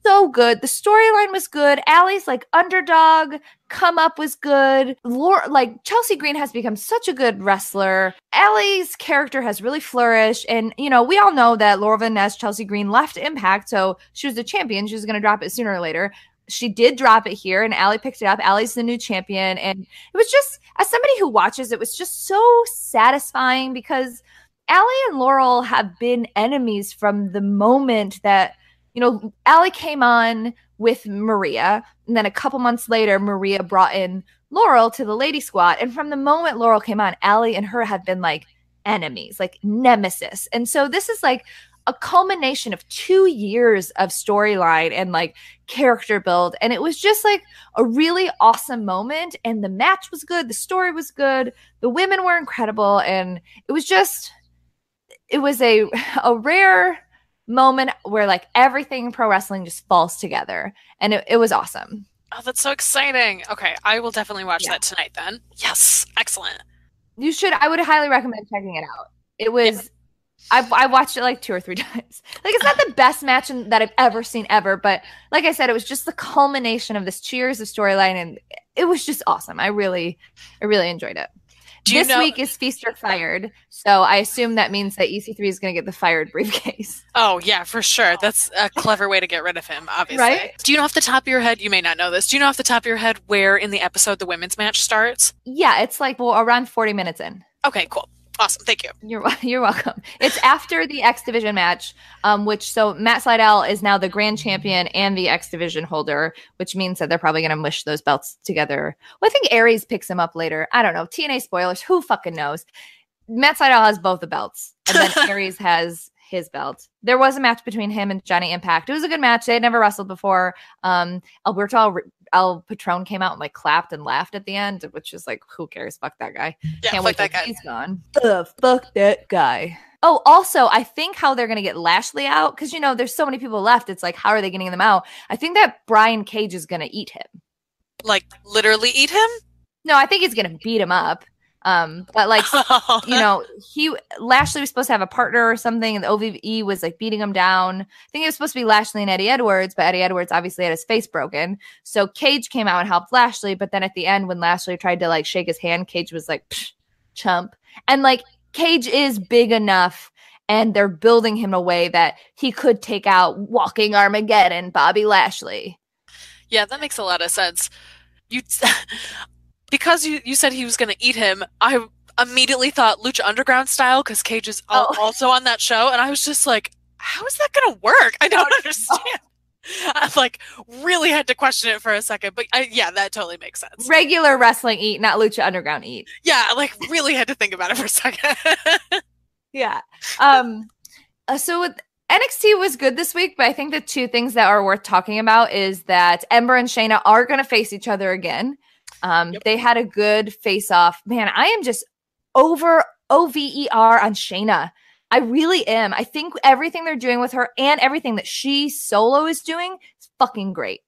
so good. The storyline was good. Allie's like underdog come up was good. Like Chelsea Green has become such a good wrestler. Allie's character has really flourished. And, you know, we all know that Laura Van Ness, Chelsea Green left Impact. So she was the champion. She was going to drop it sooner or later. She did drop it here and Allie picked it up. Allie's the new champion. And it was just, as somebody who watches, it was just so satisfying because Allie and Laurel have been enemies from the moment that, you know, Allie came on with Maria, and then a couple months later, Maria brought in Laurel to the Lady Squad. And from the moment Laurel came on, Allie and her have been like enemies, like nemesis. And so this is like a culmination of 2 years of storyline and like character build. And it was just like a really awesome moment. And the match was good. The story was good. The women were incredible. And it was just... it was a rare moment where like everything in pro wrestling just falls together. And it was awesome. Oh, that's so exciting. Okay, I will definitely watch that tonight then. Yes, excellent. You should. I would highly recommend checking it out. It was, I watched it like 2 or 3 times. Like it's not the best match that I've ever seen ever, but like I said, it was just the culmination of this 2 years of storyline and it was just awesome. I really enjoyed it. This week is Feast or Fired, so I assume that means that EC3 is going to get the Fired briefcase. Oh, yeah, for sure. That's a clever way to get rid of him, obviously. Right? Do you know off the top of your head, you may not know this, do you know off the top of your head where in the episode the women's match starts? Yeah, it's like around 40 minutes in. Okay, cool. Awesome. Thank you. You're welcome. It's after the X Division match, so Matt Sydal is now the grand champion and the X Division holder, which means that they're probably going to mush those belts together. Well, I think Aries picks him up later. I don't know. TNA spoilers. Who fucking knows? Matt Sydal has both the belts, and then Aries has his belt. There was a match between him and Johnny Impact. It was a good match. They had never wrestled before. Alberto El Patron came out and like clapped and laughed at the end, which is like, who cares? Fuck that guy. Yeah, Can't wait that till guy. he's gone. Fuck that guy. Oh, also, I think how they're going to get Lashley out, because, you know, there's so many people left. It's like, how are they getting them out? I think that Brian Cage is going to eat him. Like, literally eat him? No, I think he's going to beat him up. But like, you know, Lashley was supposed to have a partner or something, and the OVE was like beating him down. I think it was supposed to be Lashley and Eddie Edwards, but Eddie Edwards obviously had his face broken. So Cage came out and helped Lashley, but then at the end when Lashley tried to like shake his hand, Cage was like, chump. And like Cage is big enough and they're building him a way that he could take out Walking Armageddon, Bobby Lashley. Yeah, that makes a lot of sense. Because you said he was going to eat him, I immediately thought Lucha Underground style, because Cage is also on that show, and I was just like, how is that going to work? I don't understand. I like really had to question it for a second, but yeah, that totally makes sense. Regular wrestling eat, not Lucha Underground eat. Yeah, like really had to think about it for a second. Yeah. So with NXT was good this week, but I think the 2 things that are worth talking about is that Ember and Shayna are going to face each other again. They had a good face-off. Man, I am just over OVER on Shayna. I really am. I think everything they're doing with her and everything that she solo is doing is fucking great.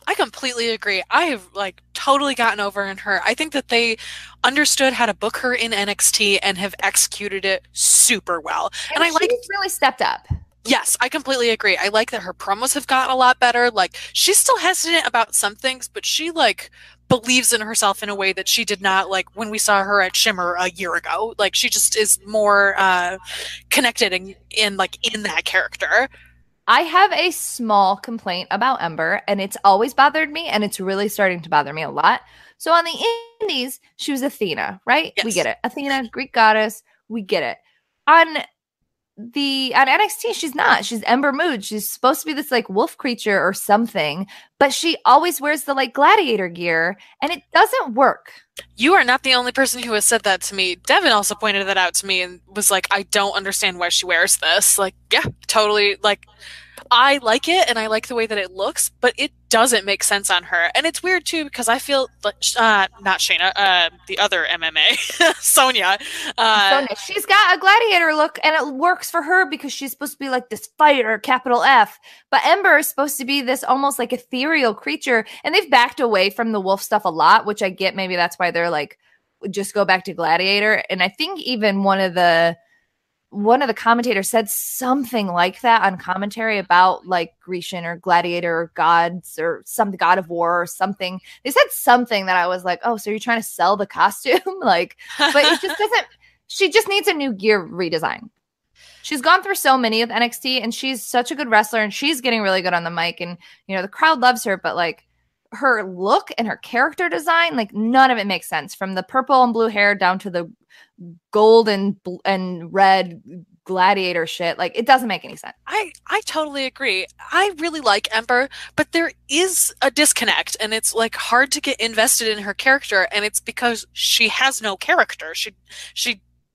I completely agree. I have like totally gotten over in her. I think that they understood how to book her in NXT and have executed it super well. And I like really stepped up. Yes, I completely agree. I like that her promos have gotten a lot better. Like she's still hesitant about some things, but she like believes in herself in a way that she did not like when we saw her at Shimmer a year ago. Like she just is more connected in that character. I have a small complaint about Ember, and it's always bothered me, and it's really starting to bother me a lot. So on the Indies, she was Athena, right? Yes. We get it. Athena, Greek goddess. We get it. On NXT, she's not. She's Ember Mood. She's supposed to be this like wolf creature or something, but she always wears the like gladiator gear, and it doesn't work. You are not the only person who has said that to me. Devin also pointed that out to me and was like, I don't understand why she wears this. Like, yeah, totally. Like, I like it and I like the way that it looks, but it doesn't make sense on her. And it's weird too, because I feel like, not Shayna, the other MMA, Sonya. Sonya. She's got a gladiator look and it works for her because she's supposed to be like this fighter, capital F. But Ember is supposed to be this almost like ethereal creature. And they've backed away from the wolf stuff a lot, which I get. Maybe that's why they're like, just go back to gladiator. And I think even one of the one of the commentators said something like that on commentary about like Grecian or gladiator or gods or some god of war or something. They said something that I was like, oh, so you're trying to sell the costume? Like, but it just doesn't, she just needs a new gear redesign. She's gone through so many with NXT and she's such a good wrestler and she's getting really good on the mic and, you know, the crowd loves her, but like her look and her character design, like none of it makes sense, from the purple and blue hair down to the gold and red gladiator shit. Like, it doesn't make any sense. I totally agree. I really like Ember, but there is a disconnect and it's like hard to get invested in her character, and it's because she has no character. She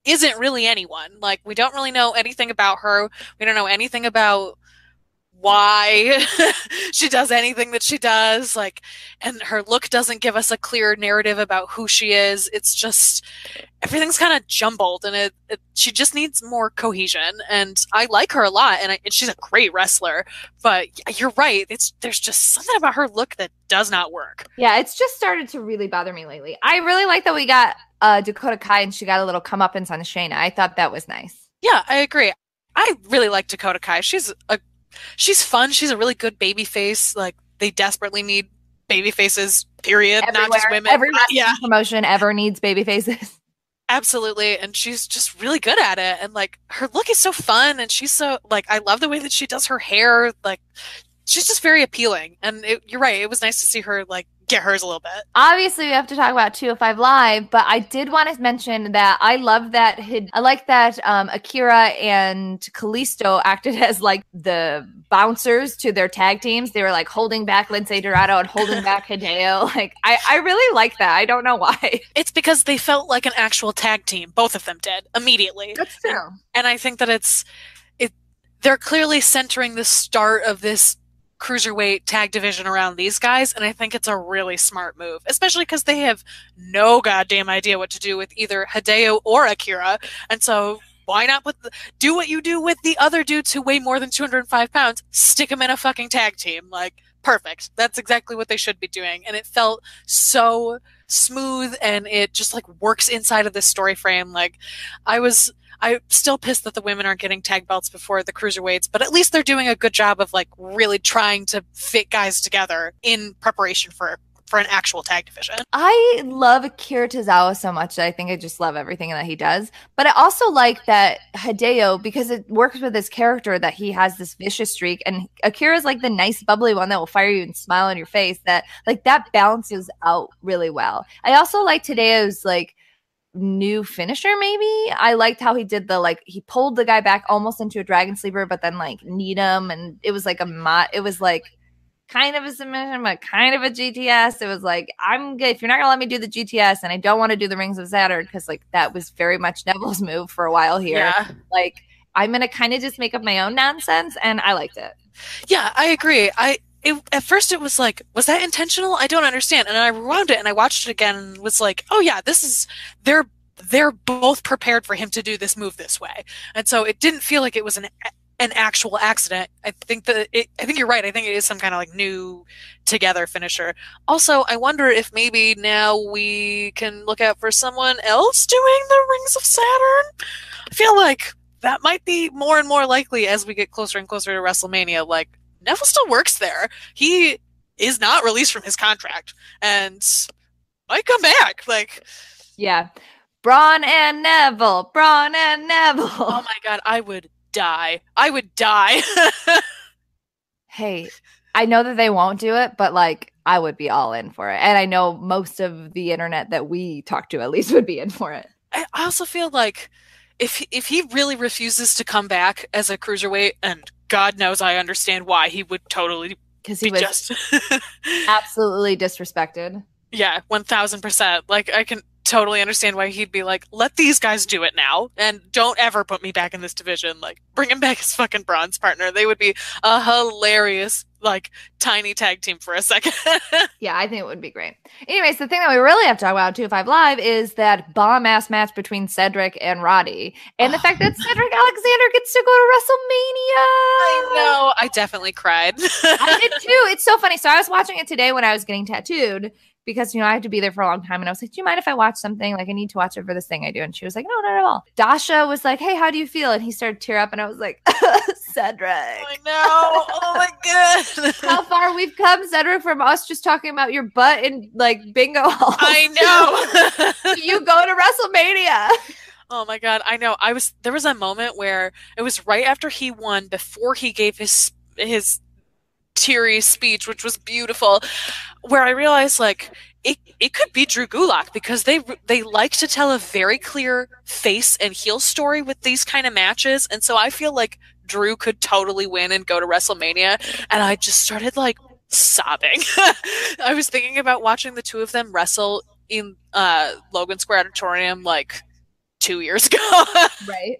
isn't really anyone. Like, we don't really know anything about her. We don't know anything about why she does anything that she does, like, and her look doesn't give us a clear narrative about who she is. It's just everything's kind of jumbled, and she just needs more cohesion. And I like her a lot, and she's a great wrestler. But you're right; there's just something about her look that does not work. Yeah, it's just started to really bother me lately. I really like that we got Dakota Kai, and she got a little comeuppance on Shayna. I thought that was nice. Yeah, I agree. I really like Dakota Kai. She's fun. She's a really good baby face. Like, they desperately need baby faces, period. Everywhere. Not just women. Every promotion ever needs baby faces. Absolutely. And she's just really good at it. And like, her look is so fun. And she's so, like, I love the way that she does her hair. Like, she's just very appealing. And you're right. It was nice to see her, like, get hers a little bit. Obviously, we have to talk about 205 Live, but I did want to mention that I love that. I like that Akira and Kalisto acted as like the bouncers to their tag teams. They were like holding back Lince Dorado and holding back Hideo. Like, I really like that. I don't know why. It's because they felt like an actual tag team. Both of them did immediately. That's true. And I think that they're clearly centering the start of this cruiserweight tag division around these guys, and I think it's a really smart move, especially because they have no goddamn idea what to do with either Hideo or Akira, and so why not do what you do with the other dudes who weigh more than 205 pounds, stick them in a fucking tag team. Like, perfect. That's exactly what they should be doing, and it felt so smooth, and it just like works inside of this story frame. Like, I'm still pissed that the women aren't getting tag belts before the cruiserweights, but at least they're doing a good job of like really trying to fit guys together in preparation for an actual tag division. I love Akira Tozawa so much that I think I just love everything that he does. But I also like that Hideo, because it works with his character, that he has this vicious streak, and Akira's like the nice bubbly one that will fire you and smile in your face. That balances out really well. I also like Hideo's like new finisher. Maybe I liked how he did he pulled the guy back almost into a dragon sleeper, but then like kneed him, and it was like it was like kind of a submission but kind of a GTS. It was like, I'm good if you're not gonna let me do the GTS, and I don't want to do the Rings of Saturn because like that was very much Neville's move for a while here. Yeah. Like, I'm gonna kind of just make up my own nonsense, and I liked it. Yeah, I agree. At first it was like, was that intentional? I don't understand. And I rewound it and I watched it again and was like, oh yeah, they're both prepared for him to do this move this way. And so it didn't feel like it was an actual accident. I think you're right. I think it is some kind of like new together finisher. Also, I wonder if maybe now we can look out for someone else doing the Rings of Saturn. I feel like that might be more and more likely as we get closer and closer to WrestleMania. Like, Neville still works there. He is not released from his contract and might come back. Like, yeah. Braun and Neville. Oh my God. I would die. Hey, I know that they won't do it, but like, I would be all in for it. And I know most of the internet that we talk to at least would be in for it. I also feel like if he really refuses to come back as a cruiserweight, and God knows I understand why, he would totally, because he was just absolutely disrespected. Yeah, 1000%. Like, I can totally understand why he'd be like, let these guys do it now, and don't ever put me back in this division. Like, bring him back as fucking Braun's partner. They would be a hilarious, like, tiny tag team for a second. Yeah, I think it would be great. Anyways, the thing that we really have to talk about 205 Live is that bomb-ass match between Cedric and Roddy, and the fact that Cedric Alexander gets to go to WrestleMania. I know. I definitely cried. I did too. It's so funny. So I was watching it today when I was getting tattooed, because, I have to be there for a long time. And I was like, do you mind if I watch something? Like, I need to watch it for this thing I do. And she was like, no, not at all. Dasha was like, hey, how do you feel? And he started to tear up. And I was like, Cedric. I know. Oh my God. How far we've come, Cedric, from us just talking about your butt in like bingo halls. I know. You go to WrestleMania. Oh my God. I know. There was a moment where it was right after he won, before he gave his teary speech, which was beautiful, where I realized like it could be Drew Gulak, because they like to tell a very clear face and heel story with these kind of matches. And so I feel like Drew could totally win and go to WrestleMania. And I just started like sobbing. I was thinking about watching the two of them wrestle in Logan Square Auditorium like 2 years ago. Right.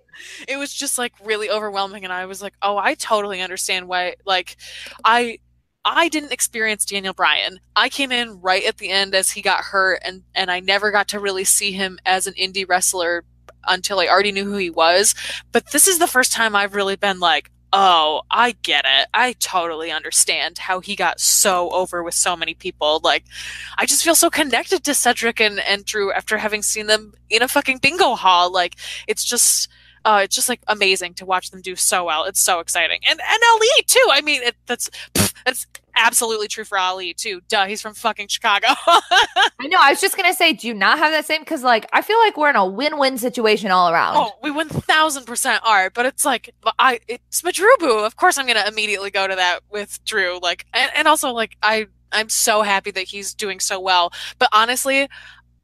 It was just like really overwhelming, and I was like, oh, I totally understand why. Like, I didn't experience Daniel Bryan. I came in right at the end as he got hurt, and I never got to really see him as an indie wrestler until I already knew who he was. But this is the first time I've really been like, oh, I get it. I totally understand how he got so over with so many people. Like, I just feel so connected to Cedric and Drew after having seen them in a fucking bingo hall. Like, it's just like amazing to watch them do so well. It's so exciting. And Ali too. I mean, that's absolutely true for Ali too. Duh, he's from fucking Chicago. I know. I was just gonna say, do you not have that same? Because like, I feel like we're in a win-win situation all around. Oh, we 1000% are. But it's like, it's Madrubu. Of course, I'm gonna immediately go to that with Drew. Like, and also like, I'm so happy that he's doing so well. But honestly,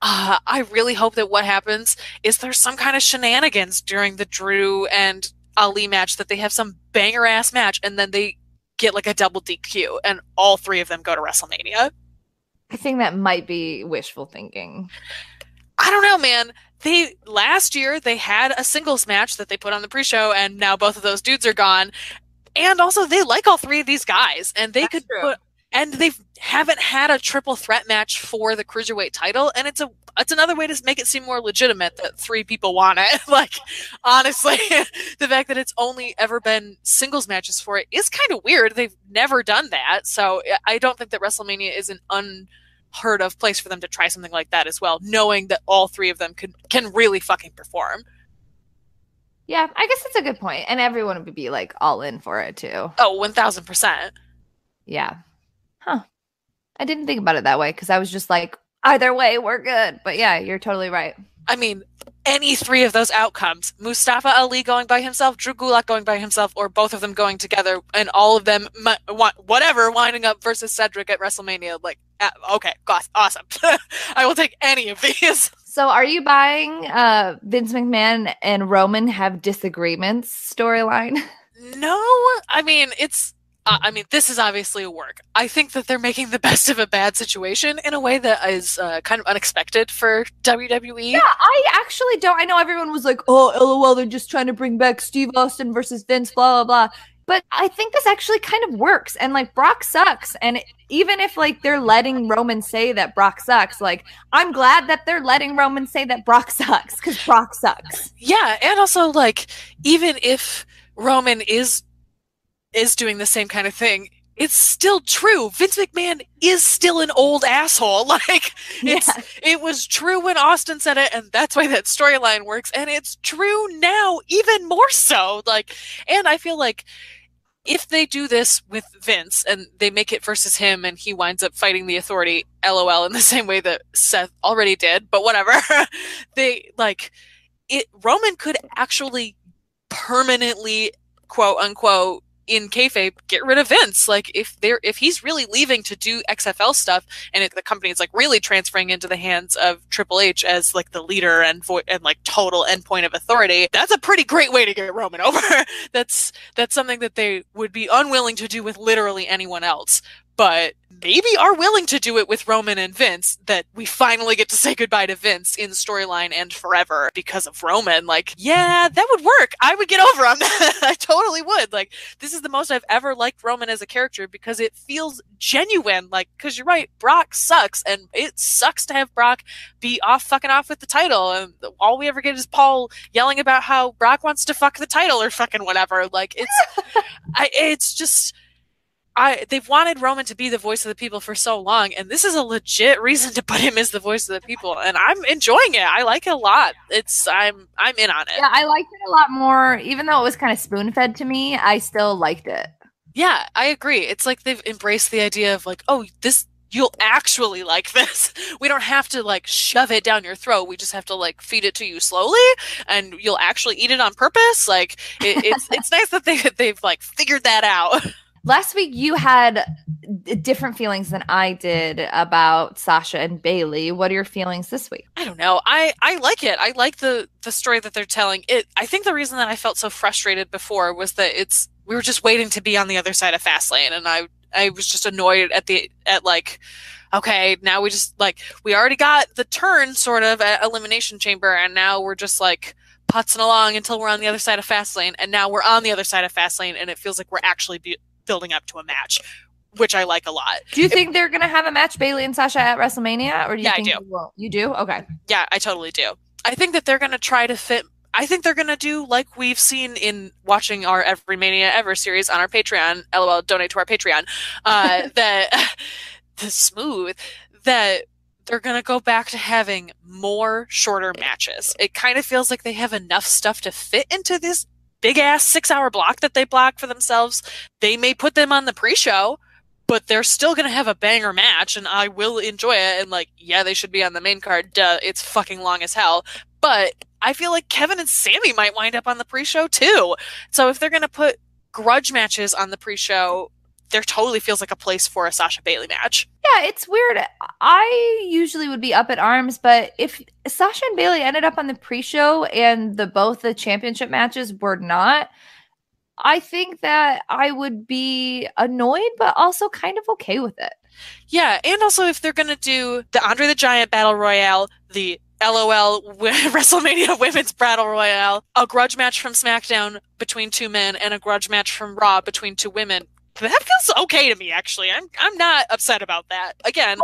I really hope that what happens is there's some kind of shenanigans during the Drew and Ali match, that they have some banger ass match, and then they get like a double DQ, and all three of them go to WrestleMania. I think that might be wishful thinking. I don't know, man. Last year they had a singles match that they put on the pre-show, and now both of those dudes are gone. And also they like all three of these guys, and they could put. And they haven't had a triple threat match for the cruiserweight title, and it's another way to make it seem more legitimate that three people want it. Like, honestly, the fact that it's only ever been singles matches for it is kind of weird. They've never done that, so I don't think that WrestleMania is an unheard of place for them to try something like that as well, knowing that all three of them can really fucking perform. Yeah, I guess that's a good point, and everyone would be like all in for it too. Oh, 1000%. Yeah. Huh. I didn't think about it that way, because I was just like, either way, we're good. But yeah, you're totally right. I mean, any three of those outcomes, Mustafa Ali going by himself, Drew Gulak going by himself, or both of them going together, and all of them, whatever, winding up versus Cedric at WrestleMania, like, okay, awesome. I will take any of these. So are you buying Vince McMahon and Roman have disagreements storyline? No, I mean, this is obviously a work. I think that they're making the best of a bad situation in a way that is kind of unexpected for WWE. Yeah, I actually don't. I know everyone was like, oh, LOL, they're just trying to bring back Steve Austin versus Vince, blah, blah, blah. But I think this actually kind of works. And like, Brock sucks. And even if like they're letting Roman say that Brock sucks, like, I'm glad that they're letting Roman say that Brock sucks, because Brock sucks. Yeah, and also like, even if Roman is doing the same kind of thing, it's still true. Vince McMahon is still an old asshole. Like, it was true when Austin said it, and that's why that storyline works, and it's true now even more so. Like, and I feel like if they do this with Vince and they make it versus him and he winds up fighting the Authority, LOL, in the same way that Seth already did, but whatever, Roman could actually permanently, quote unquote, in kayfabe, get rid of Vince. Like, if he's really leaving to do XFL stuff, and the company is like really transferring into the hands of Triple H as like the leader and like total endpoint of authority, that's a pretty great way to get Roman over. That's something that they would be unwilling to do with literally anyone else, but maybe are willing to do it with Roman and Vince, that we finally get to say goodbye to Vince in storyline and forever because of Roman. Like, yeah, that would work. I would get over on that. I totally would. Like, this is the most I've ever liked Roman as a character, because it feels genuine. Like, because you're right, Brock sucks, and it sucks to have Brock be fucking off with the title, and all we ever get is Paul yelling about how Brock wants to fuck the title or fucking whatever. Like, it's just, they've wanted Roman to be the voice of the people for so long, and this is a legit reason to put him as the voice of the people, and I'm enjoying it. I like it a lot. I'm in on it. Yeah, I liked it a lot more, even though it was kind of spoon-fed to me. I still liked it. Yeah, I agree. It's like they've embraced the idea of like, oh, you'll actually like this. We don't have to like shove it down your throat. We just have to like feed it to you slowly, and you'll actually eat it on purpose. Like it's nice that they've like figured that out. Last week you had different feelings than I did about Sasha and Bailey. What are your feelings this week? I don't know. I like it. I like the story that they're telling. I think the reason that I felt so frustrated before was that we were just waiting to be on the other side of Fastlane, and I was just annoyed at like, okay, now we already got the turn sort of at Elimination Chamber, and now we're just like putzing along until we're on the other side of Fastlane, and now we're on the other side of Fastlane, and it feels like we're actually building up to a match, which I like a lot. Do you think they're going to have a match, Bailey and Sasha, at WrestleMania? Or do you think I do. They won't? You do? Okay. Yeah, I totally do. I think that they're going to try to fit. I think they're going to do like we've seen in watching our Every Mania Ever series on our Patreon. LOL, donate to our Patreon. That they're going to go back to having more shorter matches. It kind of feels like they have enough stuff to fit into this big ass 6-hour block that they block for themselves. They may put them on the pre-show, but they're still going to have a banger match, and I will enjoy it. And like, yeah, they should be on the main card. Duh, it's fucking long as hell. But I feel like Kevin and Sami might wind up on the pre-show too. So if they're going to put grudge matches on the pre-show, there totally feels like a place for a Sasha Bailey match. Yeah, it's weird. I usually would be up at arms, but if Sasha and Bailey ended up on the pre-show and both the championship matches were not, I think that I would be annoyed, but also kind of okay with it. Yeah, and also if they're going to do the Andre the Giant Battle Royale, the LOL WrestleMania Women's Battle Royale, a grudge match from SmackDown between two men, and a grudge match from Raw between two women, that feels okay to me, actually. I'm not upset about that. Again,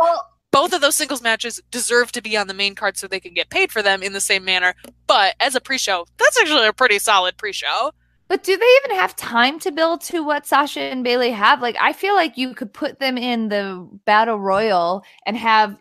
both of those singles matches deserve to be on the main card so they can get paid for them in the same manner. But as a pre-show, that's actually a pretty solid pre-show. But do they even have time to build to what Sasha and Bailey have? Like, I feel like you could put them in the Battle Royal and have,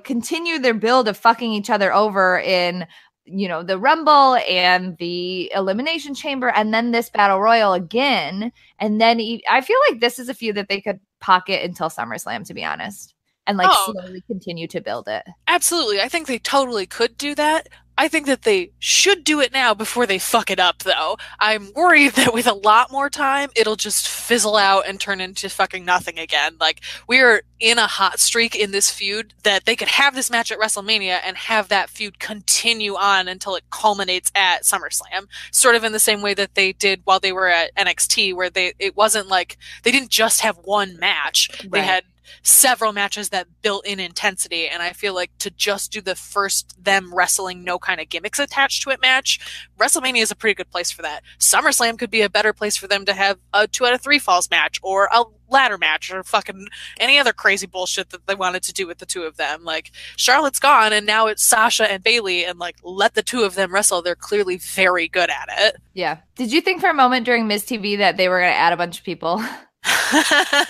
continue their build of fucking each other over in, the Rumble and the Elimination Chamber, and then this Battle Royal again. And then I feel like this is a feud that they could pocket until SummerSlam, to be honest, and slowly continue to build it. Absolutely. I think they totally could do that. I think that they should do it now before they fuck it up, though. I'm worried that with a lot more time, it'll just fizzle out and turn into fucking nothing again. Like, we're in a hot streak in this feud that they could have this match at WrestleMania and have that feud continue on until it culminates at SummerSlam. Sort of in the same way that they did while they were at NXT, where it wasn't like they didn't just have one match. Right. They had several matches that built in intensity, and I feel like to just do the first them wrestling no kind of gimmicks attached to it match, WrestleMania is a pretty good place for that. SummerSlam could be a better place for them to have a 2 out of 3 falls match or a ladder match or fucking any other crazy bullshit that they wanted to do with the two of them. Like, Charlotte's gone and now it's Sasha and Bailey, and like, let the two of them wrestle. They're clearly very good at it. Yeah. Did you think for a moment during Miz TV that they were going to add a bunch of people?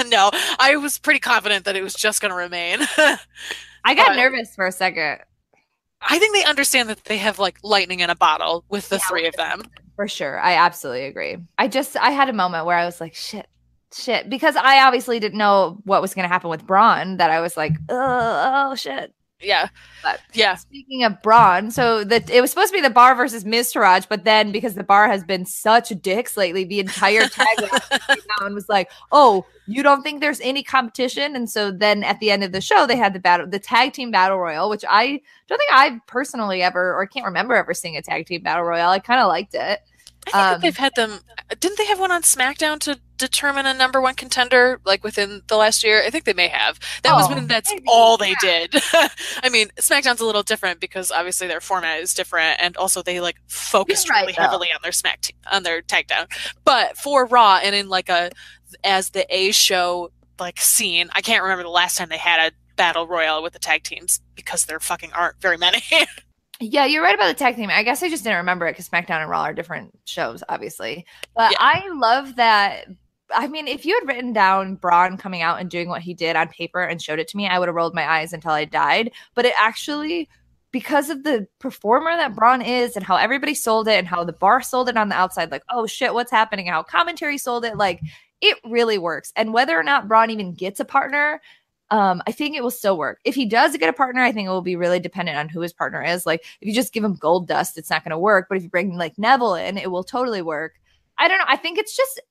No, I was pretty confident that it was just going to remain. I got nervous for a second. I think they understand that they have like lightning in a bottle with the three of them. For sure. I absolutely agree. I had a moment where I was like, shit, because I obviously didn't know what was going to happen with Braun, that I was like, oh shit. Yeah. But yeah. Speaking of Braun, so it was supposed to be the Bar versus Miztourage, but then because the Bar has been such dicks lately, the entire tag came out and was like, "Oh, you don't think there's any competition?" And so then at the end of the show, they had the tag team battle royal, which I don't think I personally ever, or can't remember ever seeing a tag team battle royal. I kind of liked it. I think they've had them. Didn't they have one on SmackDown to determine a number one contender, like within the last year? I think they may have. That was when that's all they did. I mean, SmackDown's a little different because obviously their format is different, and also they like focused really heavily on their tag down. But for Raw and in like as the A show like scene, I can't remember the last time they had a battle royal with the tag teams because there fucking aren't very many. Yeah, you're right about the tag team. I guess I just didn't remember it because SmackDown and Raw are different shows, obviously. But yeah. I love that I mean, if you had written down Braun coming out and doing what he did on paper and showed it to me, I would have rolled my eyes until I died. But it actually, because of the performer that Braun is and how everybody sold it and how the bar sold it on the outside, like, oh shit, what's happening? How commentary sold it, like, it really works. And whether or not Braun even gets a partner, I think it will still work. If he does get a partner, I think it will be really dependent on who his partner is. Like, if you just give him Gold Dust, it's not going to work. But if you bring like Neville in, it will totally work. I don't know. I think it's just,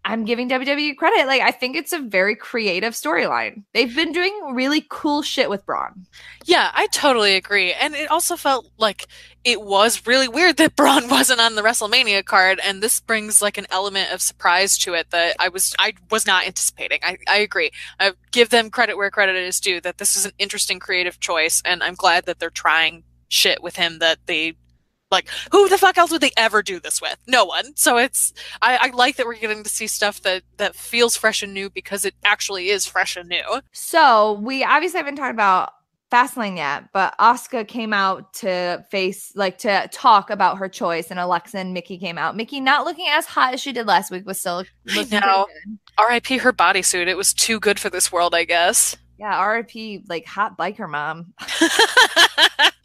I'm giving WWE credit. Like, I think it's a very creative storyline. They've been doing really cool shit with Braun. Yeah, I totally agree. And it also felt like it was really weird that Braun wasn't on the WrestleMania card, and this brings like an element of surprise to it that I was not anticipating. I agree. I give them credit where credit is due, that this is an interesting creative choice, and I'm glad that they're trying shit with him that they like. Who the fuck else would they ever do this with? No one. So it's I like that we're getting to see stuff that feels fresh and new, because it actually is fresh and new. So we obviously haven't talked about Fastlane yet, but Asuka came out to talk about her choice, and Alexa and Mickie came out. Mickie, not looking as hot as she did last week, was still looking I know. good. R.I.P. her bodysuit. It was too good for this world, I guess. Yeah, R.I.P. like hot biker mom.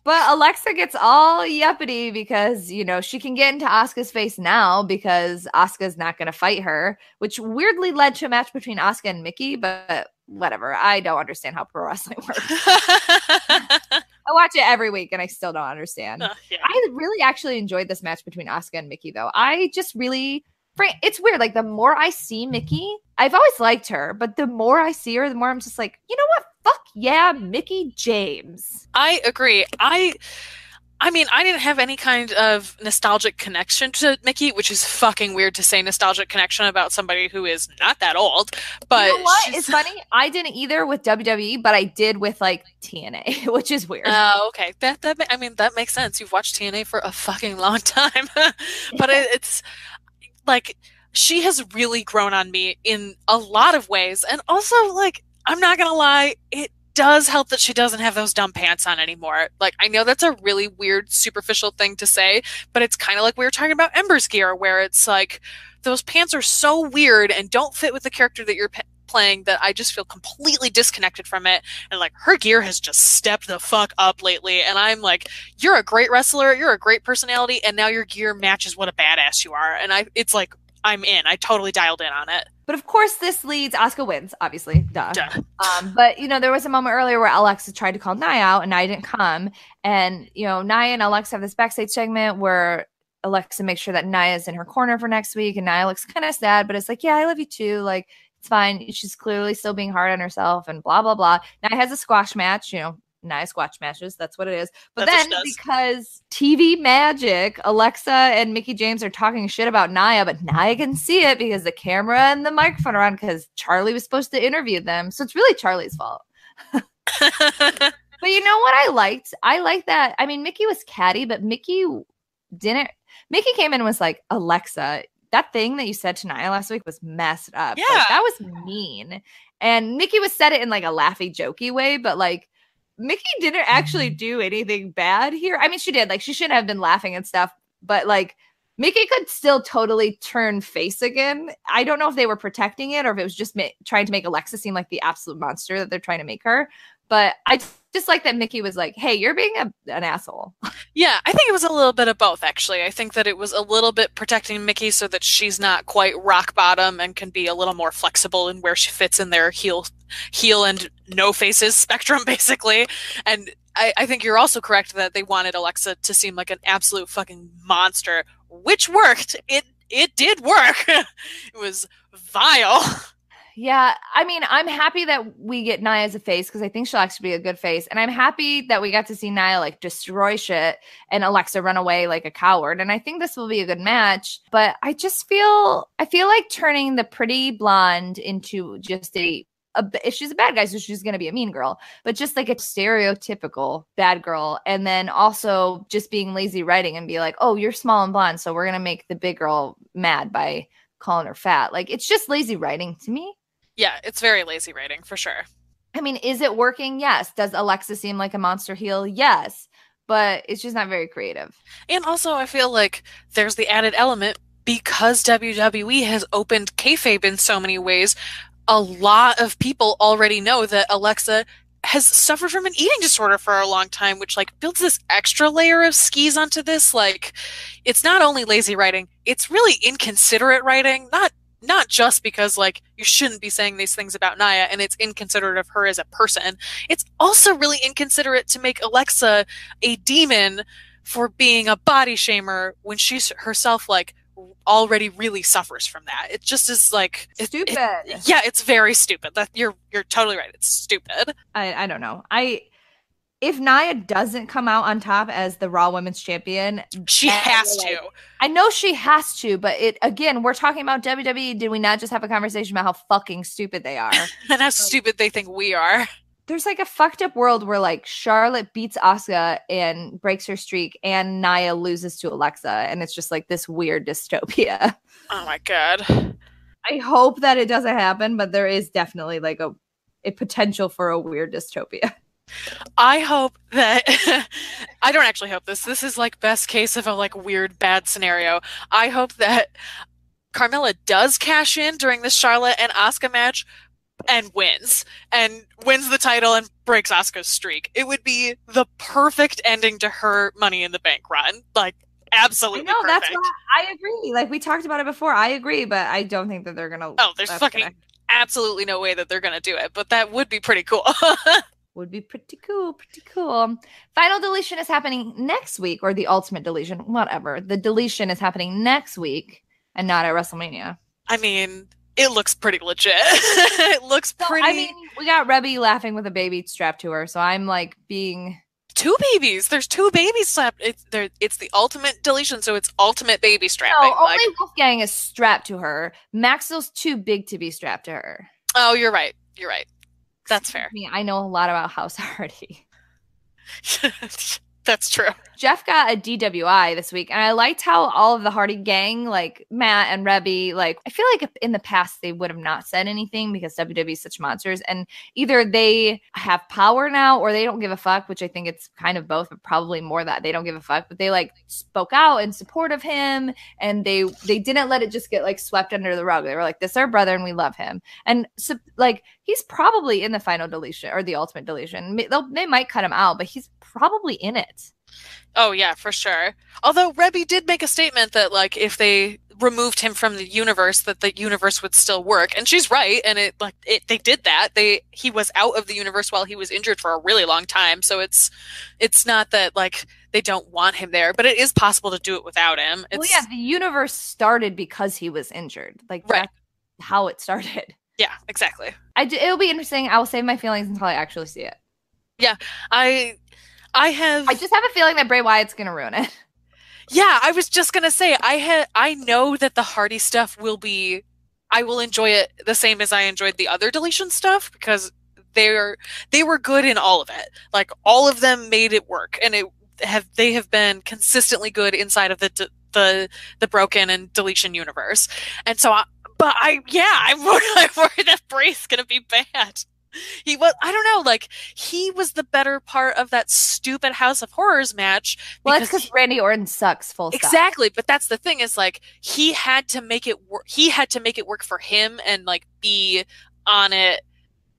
But Alexa gets all yuppity because, you know, she can get into Asuka's face now because Asuka's not going to fight her, which weirdly led to a match between Asuka and Mickie, but whatever. I don't understand how pro wrestling works. I watch it every week and I still don't understand. Yeah. I really actually enjoyed this match between Asuka and Mickie, though. I just really, it's weird. Like, the more I see Mickie, I've always liked her, but the more I see her, the more I'm just like, you know what? Fuck yeah, Mickie James. I agree. I mean, I didn't have any kind of nostalgic connection to Mickie, which is fucking weird to say nostalgic connection about somebody who is not that old. But you know what? It's funny. I didn't either with WWE, but I did with like TNA, which is weird. Oh, okay. I mean, that makes sense. You've watched TNA for a fucking long time. But it's like, she has really grown on me in a lot of ways. And also, like, I'm not gonna lie, it does help that she doesn't have those dumb pants on anymore. Like, I know that's a really weird, superficial thing to say, but it's kind of like we were talking about Ember's gear, where it's like, those pants are so weird and don't fit with the character that you're playing that I just feel completely disconnected from it. And like, her gear has just stepped the fuck up lately. And I'm like, you're a great wrestler, you're a great personality, and now your gear matches what a badass you are. And it's like, I'm in. I totally dialed in on it. But of course, this leads, Asuka wins, obviously, duh. But, you know, there was a moment earlier where Alexa tried to call Nia out and Nia didn't come. And, you know, Nia and Alexa have this backstage segment where Alexa makes sure that Nia is in her corner for next week. And Nia looks kind of sad, but it's like, yeah, I love you too. Like, it's fine. She's clearly still being hard on herself and blah, blah, blah. Nia has a squash match, you know. Nice squash matches. That's what it is. But then because TV magic, Alexa and Mickie James are talking shit about Nia, but Nia can see it because the camera and the microphone are on because Charlie was supposed to interview them. So it's really Charlie's fault. But you know what I liked? I liked that. I mean, Mickie was catty, but Mickie came in and was like, Alexa, that thing that you said to Nia last week was messed up. Yeah. Like, that was mean. And Mickie was said it in like a laughy, jokey way, but like, Mickie didn't actually do anything bad here. I mean, she did. Like, she shouldn't have been laughing and stuff, but like, Mickie could still totally turn face again. I don't know if they were protecting it or if it was just trying to make Alexa seem like the absolute monster that they're trying to make her. But I just like that Mickie was like, hey, you're being an asshole. Yeah, I think it was a little bit of both, actually. I think that it was a little bit protecting Mickie so that she's not quite rock bottom and can be a little more flexible in where she fits in their heel and no faces spectrum, basically. And I think you're also correct that they wanted Alexa to seem like an absolute fucking monster, which worked. It did work. It was vile. Yeah, I mean, I'm happy that we get Nia as a face because I think she'll actually be a good face. And I'm happy that we got to see Nia like destroy shit and Alexa run away like a coward. And I think this will be a good match. But I feel like turning the pretty blonde into just if she's a bad guy, so she's going to be a mean girl, but just like a stereotypical bad girl. And then also just being lazy writing and be like, oh, you're small and blonde, so we're going to make the big girl mad by calling her fat. Like, it's just lazy writing to me. Yeah, it's very lazy writing, for sure. I mean, is it working? Yes. Does Alexa seem like a monster heel? Yes. But it's just not very creative. And also, I feel like there's the added element because WWE has opened kayfabe in so many ways, a lot of people already know that Alexa has suffered from an eating disorder for a long time, which like builds this extra layer of skis onto this. Like, it's not only lazy writing, it's really inconsiderate writing, not just because like you shouldn't be saying these things about Nia and it's inconsiderate of her as a person. It's also really inconsiderate to make Alexa a demon for being a body shamer when she's herself like already really suffers from that. It just is like Stupid. Yeah, it's very stupid. That you're totally right. It's stupid. I don't know. If Nia doesn't come out on top as the Raw Women's Champion, she has to. I know she has to, but again, we're talking about WWE. Did we not just have a conversation about how fucking stupid they are? And how stupid they think we are. There's like a fucked up world where like Charlotte beats Asuka and breaks her streak and Nia loses to Alexa. And it's just like this weird dystopia. Oh my God. I hope that it doesn't happen, but there is definitely like a potential for a weird dystopia. I hope that I don't actually hope this. This is like best case of a like weird bad scenario. I hope that Carmella does cash in during this Charlotte and Asuka match and wins the title and breaks Asuka's streak. It would be the perfect ending to her Money in the Bank run. Like, absolutely perfect. That's why I agree. Like, we talked about it before. I agree, but I don't think that they're gonna. Oh, there's absolutely no way that they're gonna do it, but that would be pretty cool. Would be pretty cool. Final deletion is happening next week, or the ultimate deletion, whatever. The deletion is happening next week and not at WrestleMania. I mean, it looks pretty legit. It looks pretty. I mean, we got Rebby laughing with a baby strapped to her, so I'm like being. 2 babies. There's 2 babies strapped. It's the ultimate deletion, so it's ultimate baby strapping. No, only Wolfgang is strapped to her. Maxwell's too big to be strapped to her. Oh, you're right. That's fair. I know a lot about House Hardy. That's true. Jeff got a DWI this week, and I liked how all of the Hardy gang, like Matt and Rebby, like I feel like in the past they would have not said anything because WWE is such monsters, and either they have power now or they don't give a fuck, which I think it's kind of both, but probably more that they don't give a fuck. But they like spoke out in support of him, and they didn't let it just get like swept under the rug. They were like, "This is our brother, and we love him." And so, like, he's probably in the final deletion or the ultimate deletion. They might cut him out, but he's probably in it. Oh yeah, for sure. Although Rebby did make a statement that like if they removed him from the universe, that the universe would still work, and she's right. And they did that. He was out of the universe while he was injured for a really long time. So it's not that like they don't want him there, but it is possible to do it without him. Well, yeah, the universe started because he was injured. Like right. That's how it started. Yeah, exactly. It'll be interesting. I will save my feelings until I actually see it. Yeah, I just have a feeling that Bray Wyatt's gonna ruin it. Yeah, I was just gonna say I know that the Hardy stuff I will enjoy it the same as I enjoyed the other deletion stuff because they were good in all of it. Like all of them made it work, and they have been consistently good inside of the broken and deletion universe. And so I'm worried that Bray's gonna be bad. He was, I don't know, like he was the better part of that stupid House of Horrors match. Well, that's because Randy Orton sucks. Full stop. Exactly, but that's the thing is like he had to make it work. He had to make it work for him and like be on it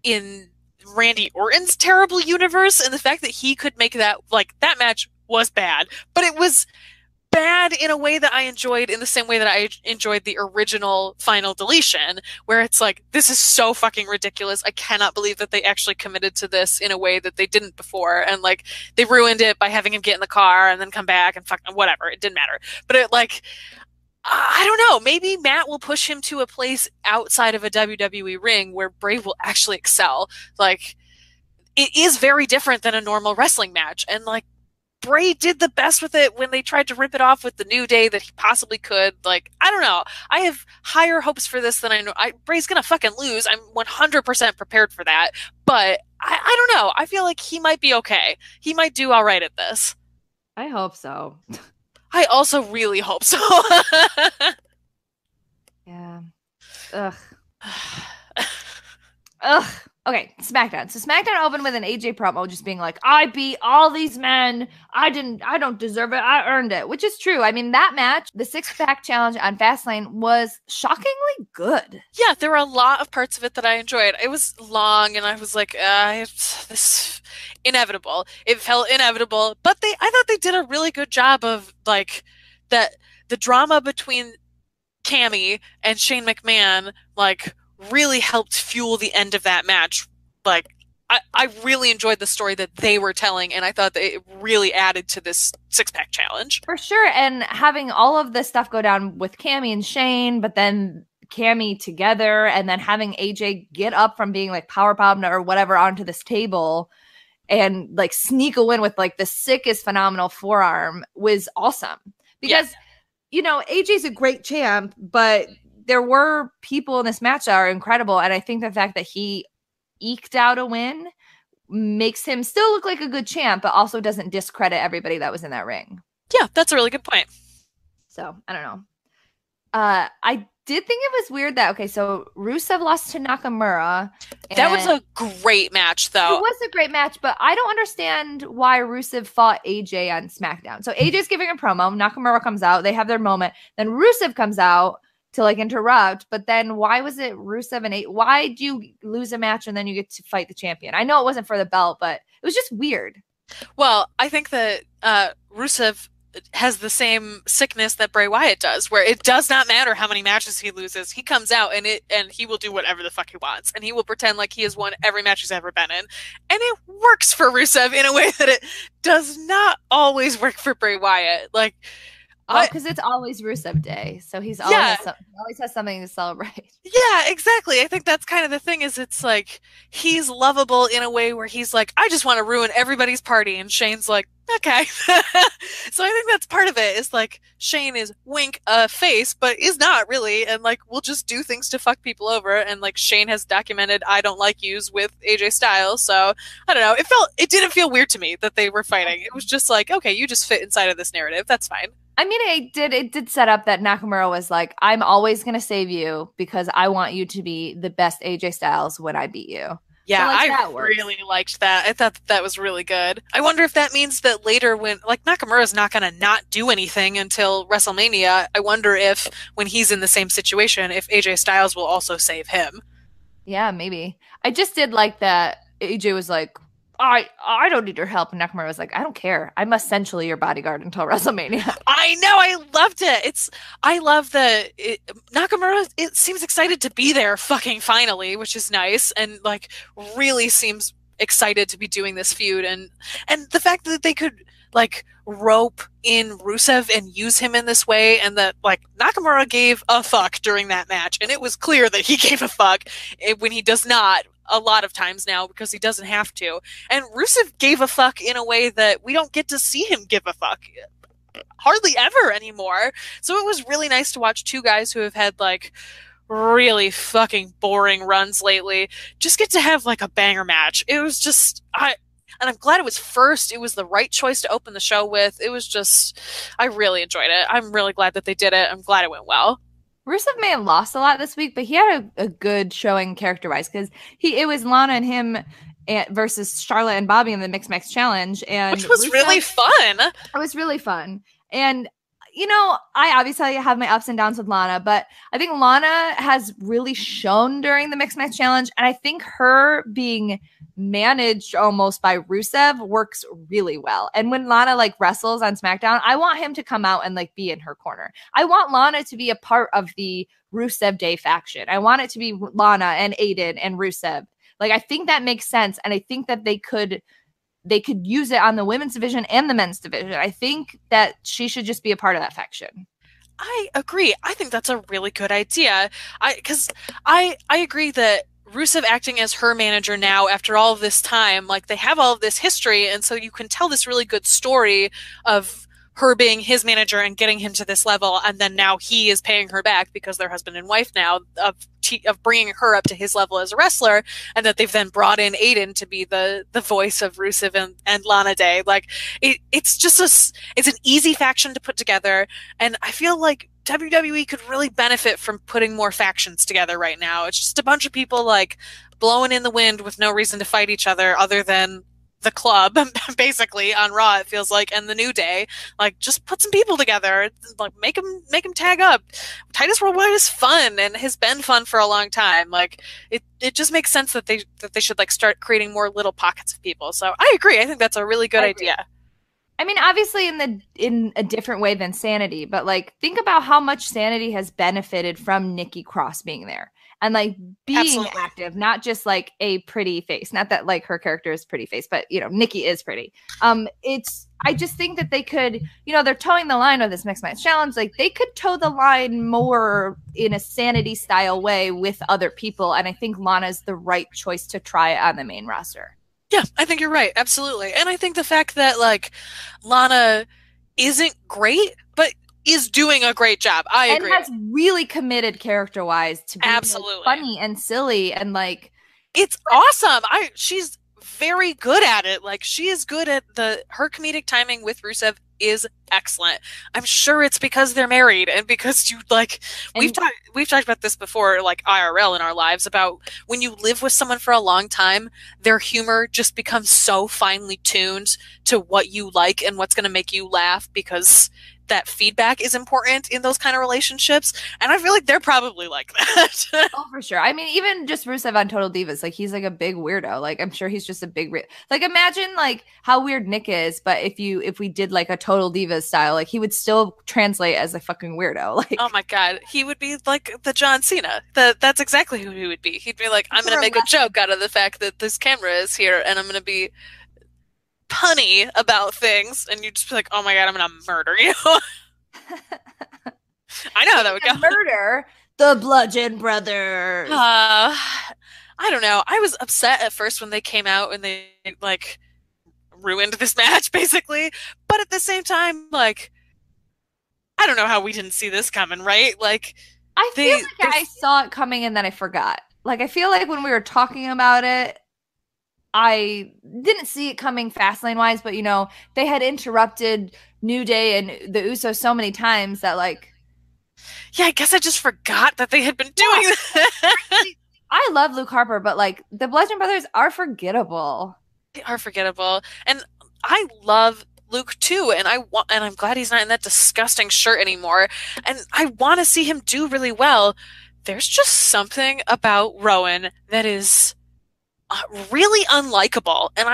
in Randy Orton's terrible universe. And the fact that he could make that match was bad, but it was bad in a way that I enjoyed, in the same way that I enjoyed the original final deletion, where it's like, this is so fucking ridiculous. I cannot believe that they actually committed to this in a way that they didn't before. And like, they ruined it by having him get in the car and then come back and whatever. It didn't matter. But it like, I don't know, maybe Matt will push him to a place outside of a WWE ring where Bray will actually excel. Like, it is very different than a normal wrestling match. And like, Bray did the best with it when they tried to rip it off with the New Day that he possibly could. Like, I don't know. I have higher hopes for this than I know. Bray's gonna fucking lose. I'm 100% prepared for that. But I don't know. I feel like he might be okay. He might do all right at this. I hope so. I also really hope so. Yeah. Ugh. Ugh. Okay, SmackDown. So SmackDown opened with an AJ promo just being like, I beat all these men. I don't deserve it. I earned it, which is true. I mean, that match, the 6-pack challenge on Fastlane was shockingly good. Yeah, there were a lot of parts of it that I enjoyed. It was long and I was like, this inevitable. It felt inevitable, but I thought they did a really good job of like that the drama between Cammy and Shane McMahon like really helped fuel the end of that match. Like I really enjoyed the story that they were telling, and I thought that it really added to this 6-pack challenge. For sure, and having all of this stuff go down with Cammy and Shane, but then Cammy together, and then having AJ get up from being like powerbomb or whatever onto this table and like sneak a win with like the sickest phenomenal forearm was awesome. Because, you know, AJ's a great champ, but there were people in this match that are incredible. And I think the fact that he eked out a win makes him still look like a good champ, but also doesn't discredit everybody that was in that ring. Yeah, that's a really good point. So, I don't know. I did think it was weird that, okay, so Rusev lost to Nakamura. That was a great match, though. It was a great match, but I don't understand why Rusev fought AJ on SmackDown. So AJ's giving a promo. Nakamura comes out. They have their moment. Then Rusev comes out to like interrupt, but then why was it Rusev and AJ? Why do you lose a match and then you get to fight the champion? I know it wasn't for the belt, but it was just weird. Well, I think that Rusev has the same sickness that Bray Wyatt does, where it does not matter how many matches he loses. He comes out and he will do whatever the fuck he wants, and he will pretend like he has won every match he's ever been in. And it works for Rusev in a way that it does not always work for Bray Wyatt. Like, because it's always Rusev Day, so he's always always has something to celebrate. Yeah, exactly. I think that's kind of the thing. Is it's like he's lovable in a way where he's like, I just want to ruin everybody's party, and Shane's like, okay. So I think that's part of it. Is like Shane is wink a face, but is not really, and like we'll just do things to fuck people over. And like Shane has documented I don't like yous with AJ Styles, so I don't know. It didn't feel weird to me that they were fighting. It was just like, okay, you just fit inside of this narrative. That's fine. I mean, it did set up that Nakamura was like, I'm always going to save you because I want you to be the best AJ Styles when I beat you. Yeah, so, like, I really liked that. I thought that was really good. I wonder if that means that later when, like, Nakamura's not going to not do anything until WrestleMania. I wonder if when he's in the same situation, if AJ Styles will also save him. Yeah, maybe. I just did like that AJ was like, I don't need your help. And Nakamura was like, I don't care. I'm essentially your bodyguard until WrestleMania. I know. I loved it. I love Nakamura, it seems excited to be there fucking finally, which is nice. And like really seems excited to be doing this feud. And the fact that they could like rope in Rusev and use him in this way, and that like Nakamura gave a fuck during that match. And it was clear that he gave a fuck when he does not a lot of times now because he doesn't have to. And Rusev gave a fuck in a way that we don't get to see him give a fuck hardly ever anymore. So it was really nice to watch two guys who have had like really fucking boring runs lately just get to have like a banger match. It was just and I'm glad it was first. It was the right choice to open the show with. It was just, I really enjoyed it. I'm really glad that they did it. I'm glad it went well. Rusev may have lost a lot this week, but he had a good showing character-wise because it was Lana and him versus Charlotte and Bobby in the Mixed Match Challenge, and which was really fun. It was really fun, and you know, I obviously have my ups and downs with Lana, but I think Lana has really shown during the Mixed Match Challenge, and I think her being managed almost by Rusev works really well. And when Lana like wrestles on SmackDown, I want him to come out and like be in her corner. I want Lana to be a part of the Rusev Day faction. I want it to be Lana and Aiden and Rusev. Like, I think that makes sense, and I think that they could use it on the women's division and the men's division. I think that she should just be a part of that faction. I agree. I think that's a really good idea. Because I agree that Rusev acting as her manager now after all of this time, like they have all of this history, and so you can tell this really good story of her being his manager and getting him to this level, and then now he is paying her back because they're husband and wife now, of bringing her up to his level as a wrestler, and that they've then brought in Aiden to be the voice of Rusev and Lana Day. Like it's just it's an easy faction to put together, and I feel like WWE could really benefit from putting more factions together right now. It's just a bunch of people like blowing in the wind with no reason to fight each other than the club, basically, on Raw, it feels like, and the New Day. Like, just put some people together. Like, make them tag up. Titus Worldwide is fun and has been fun for a long time. Like, it just makes sense that they should like start creating more little pockets of people. So I agree. I think that's a really good idea. I mean, obviously in a different way than Sanity, but like think about how much Sanity has benefited from Nikki Cross being there and like being active, not just like a pretty face. Not that like her character is pretty face, but you know, Nikki is pretty. I just think that they could, you know, they're towing the line of this mixed match challenge. Like they could toe the line more in a Sanity style way with other people, and I think Lana's the right choice to try it on the main roster. Yeah, I think you're right. Absolutely. And I think the fact that like Lana isn't great, but is doing a great job. I agree. And has really committed character-wise to being like, funny and silly and like it's awesome. She's very good at it. Like she is good at her comedic timing with Rusev is excellent. I'm sure it's because they're married and because you like we've talked about this before, like IRL in our lives, about when you live with someone for a long time, their humor just becomes so finely tuned to what you like and what's going to make you laugh, because that feedback is important in those kind of relationships. And I feel like they're probably like that. Oh, for sure. I mean, even just Rusev on Total Divas, like he's like a big weirdo. Like I'm sure he's just a big like imagine like how weird Nick is, but if we did like a Total Divas style, like he would still translate as a fucking weirdo. Like, oh my god, he would be like the John Cena. That's exactly who he would be. He'd be like, I'm gonna make a joke out of the fact that this camera is here, and I'm gonna be punny about things, and you'd just be like, oh my god, I'm gonna murder you. I know how that would go. Murder the Bludgeon Brothers. I don't know. I was upset at first when they came out and they like ruined this match basically, but at the same time, like I don't know how we didn't see this coming, right? Like I feel like I saw it coming and then I forgot. Like I feel like when we were talking about it, I didn't see it coming Fastlane wise, but you know, they had interrupted New Day and the Usos so many times that like, yeah, I guess I just forgot that they had been doing that. I love Luke Harper, but like the Bludgeon Brothers are forgettable. They are forgettable, and I love Luke too, and I'm glad he's not in that disgusting shirt anymore, and I want to see him do really well. There's just something about Rowan that is really unlikable, and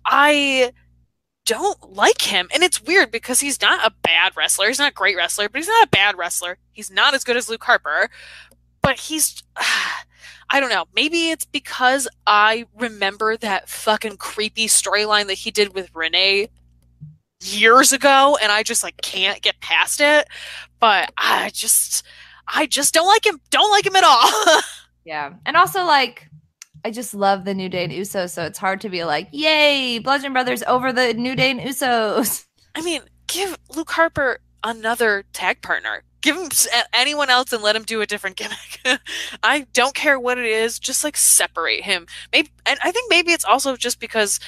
I don't like him, and it's weird because he's not a bad wrestler. He's not a great wrestler, but he's not a bad wrestler. He's not as good as Luke Harper, but he's I don't know. Maybe it's because I remember that fucking creepy storyline that he did with Renee years ago, and I just like can't get past it. But I just don't like him. Don't like him at all. Yeah, and also like I just love the New Day and Usos, so it's hard to be like, yay, Bludgeon Brothers over the New Day and Usos. I mean, give Luke Harper another tag partner. Give him anyone else and let him do a different gimmick. I don't care what it is. Just like separate him. Maybe, and I think maybe it's also just because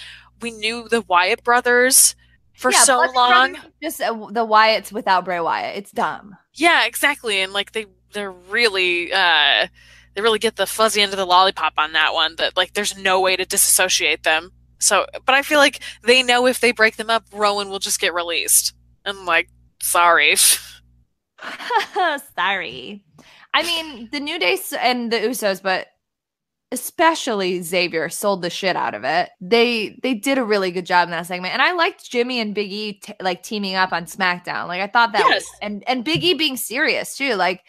we knew the Wyatt brothers for so long. Just the Wyatts without Bray Wyatt. It's dumb. Yeah, exactly. And like they're really they really get the fuzzy end of the lollipop on that one. That like there's no way to disassociate them. So, but I feel like they know if they break them up, Rowan will just get released. I'm like, sorry. Sorry. I mean, the New Day and the Usos, but especially Xavier sold the shit out of it. They did a really good job in that segment, and I liked Jimmy and Big E like teaming up on SmackDown. Like I thought that was, and Big E being serious too. Like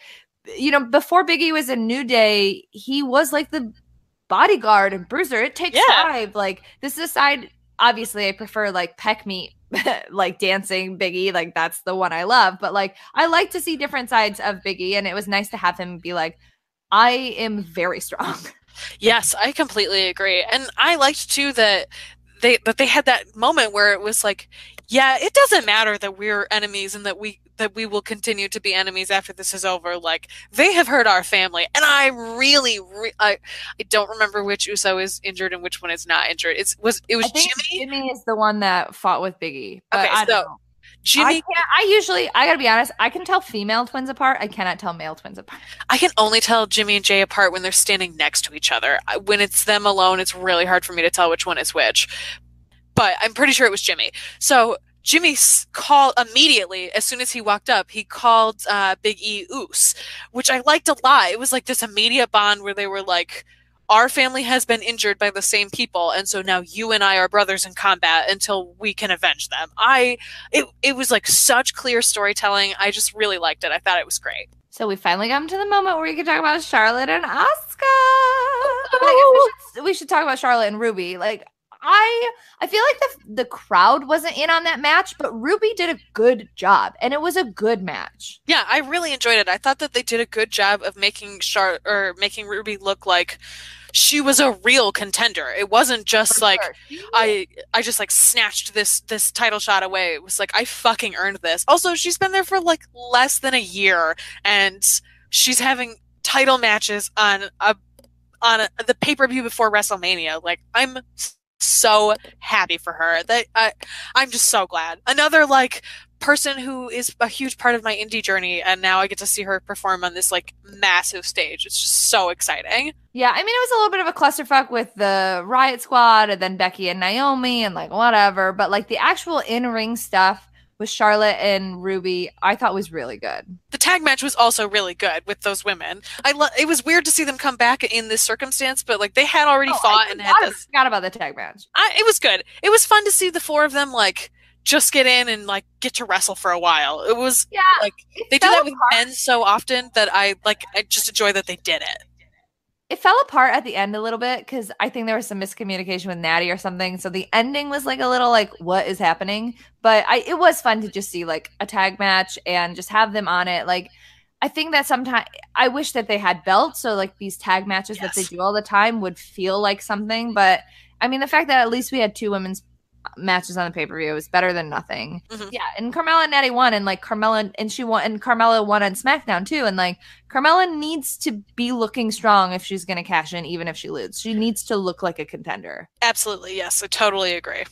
you know, before Big E was a New Day, he was like the bodyguard and bruiser. It takes 5. Like this is a side. Obviously, I prefer like Peck Meat. Like dancing Big E, like that's the one I love, but like I like to see different sides of Big E, and it was nice to have him be like, I am very strong. Yes, I completely agree. And I liked too that they had that moment where it was like, yeah, it doesn't matter that we're enemies and that we will continue to be enemies after this is over. Like they have hurt our family, and I really I don't remember which Uso is injured and which one is not injured. It was Jimmy. Jimmy is the one that fought with Big E. Okay, so Jimmy, I gotta be honest, I can tell female twins apart. I cannot tell male twins apart. I can only tell Jimmy and Jay apart when they're standing next to each other. When it's them alone, it's really hard for me to tell which one is which. But I'm pretty sure it was Jimmy. So Jimmy called immediately, as soon as he walked up, he called Big E Oos, which I liked a lot. It was like this immediate bond where they were like, our family has been injured by the same people, and so now you and I are brothers in combat until we can avenge them. It was like such clear storytelling. I just really liked it. I thought it was great. So we finally got to the moment where we can talk about Charlotte and Asuka. I guess we should talk about Charlotte and Ruby. Like, I feel like the crowd wasn't in on that match, but Ruby did a good job, and it was a good match. Yeah, I really enjoyed it. I thought that they did a good job of making Ruby look like she was a real contender. It wasn't just like I just like snatched this title shot away. It was like I fucking earned this. Also, she's been there for like less than a year, and she's having title matches on the pay-per-view before WrestleMania. Like, I'm so happy for her. That I'm just so glad. Another like person who is a huge part of my indie journey, and now I get to see her perform on this like massive stage. It's just so exciting. Yeah, I mean, it was a little bit of a clusterfuck with the Riot Squad and then Becky and Naomi and like whatever, but like the actual in-ring stuff with Charlotte and Ruby, I thought was really good. The tag match was also really good with those women. It was weird to see them come back in this circumstance, but like they had already fought and had this. I forgot about the tag match. It was good. It was fun to see the four of them like just get in and like get to wrestle for a while. It was like they do that with men so often that I just enjoy that they did it. It fell apart at the end a little bit because I think there was some miscommunication with Natty or something. So the ending was like a little like, what is happening? But it was fun to just see like a tag match and just have them on it. Like, I think that sometimes I wish that they had belts. So like these tag matches that they do all the time would feel like something. But I mean, the fact that at least we had two women's matches on the pay-per-view was better than nothing. Mm-hmm. Yeah, and Carmella and Natty won, and like Carmella won on SmackDown too, and like Carmella needs to be looking strong if she's going to cash in, even if she loses. She needs to look like a contender. Absolutely, yes, I totally agree.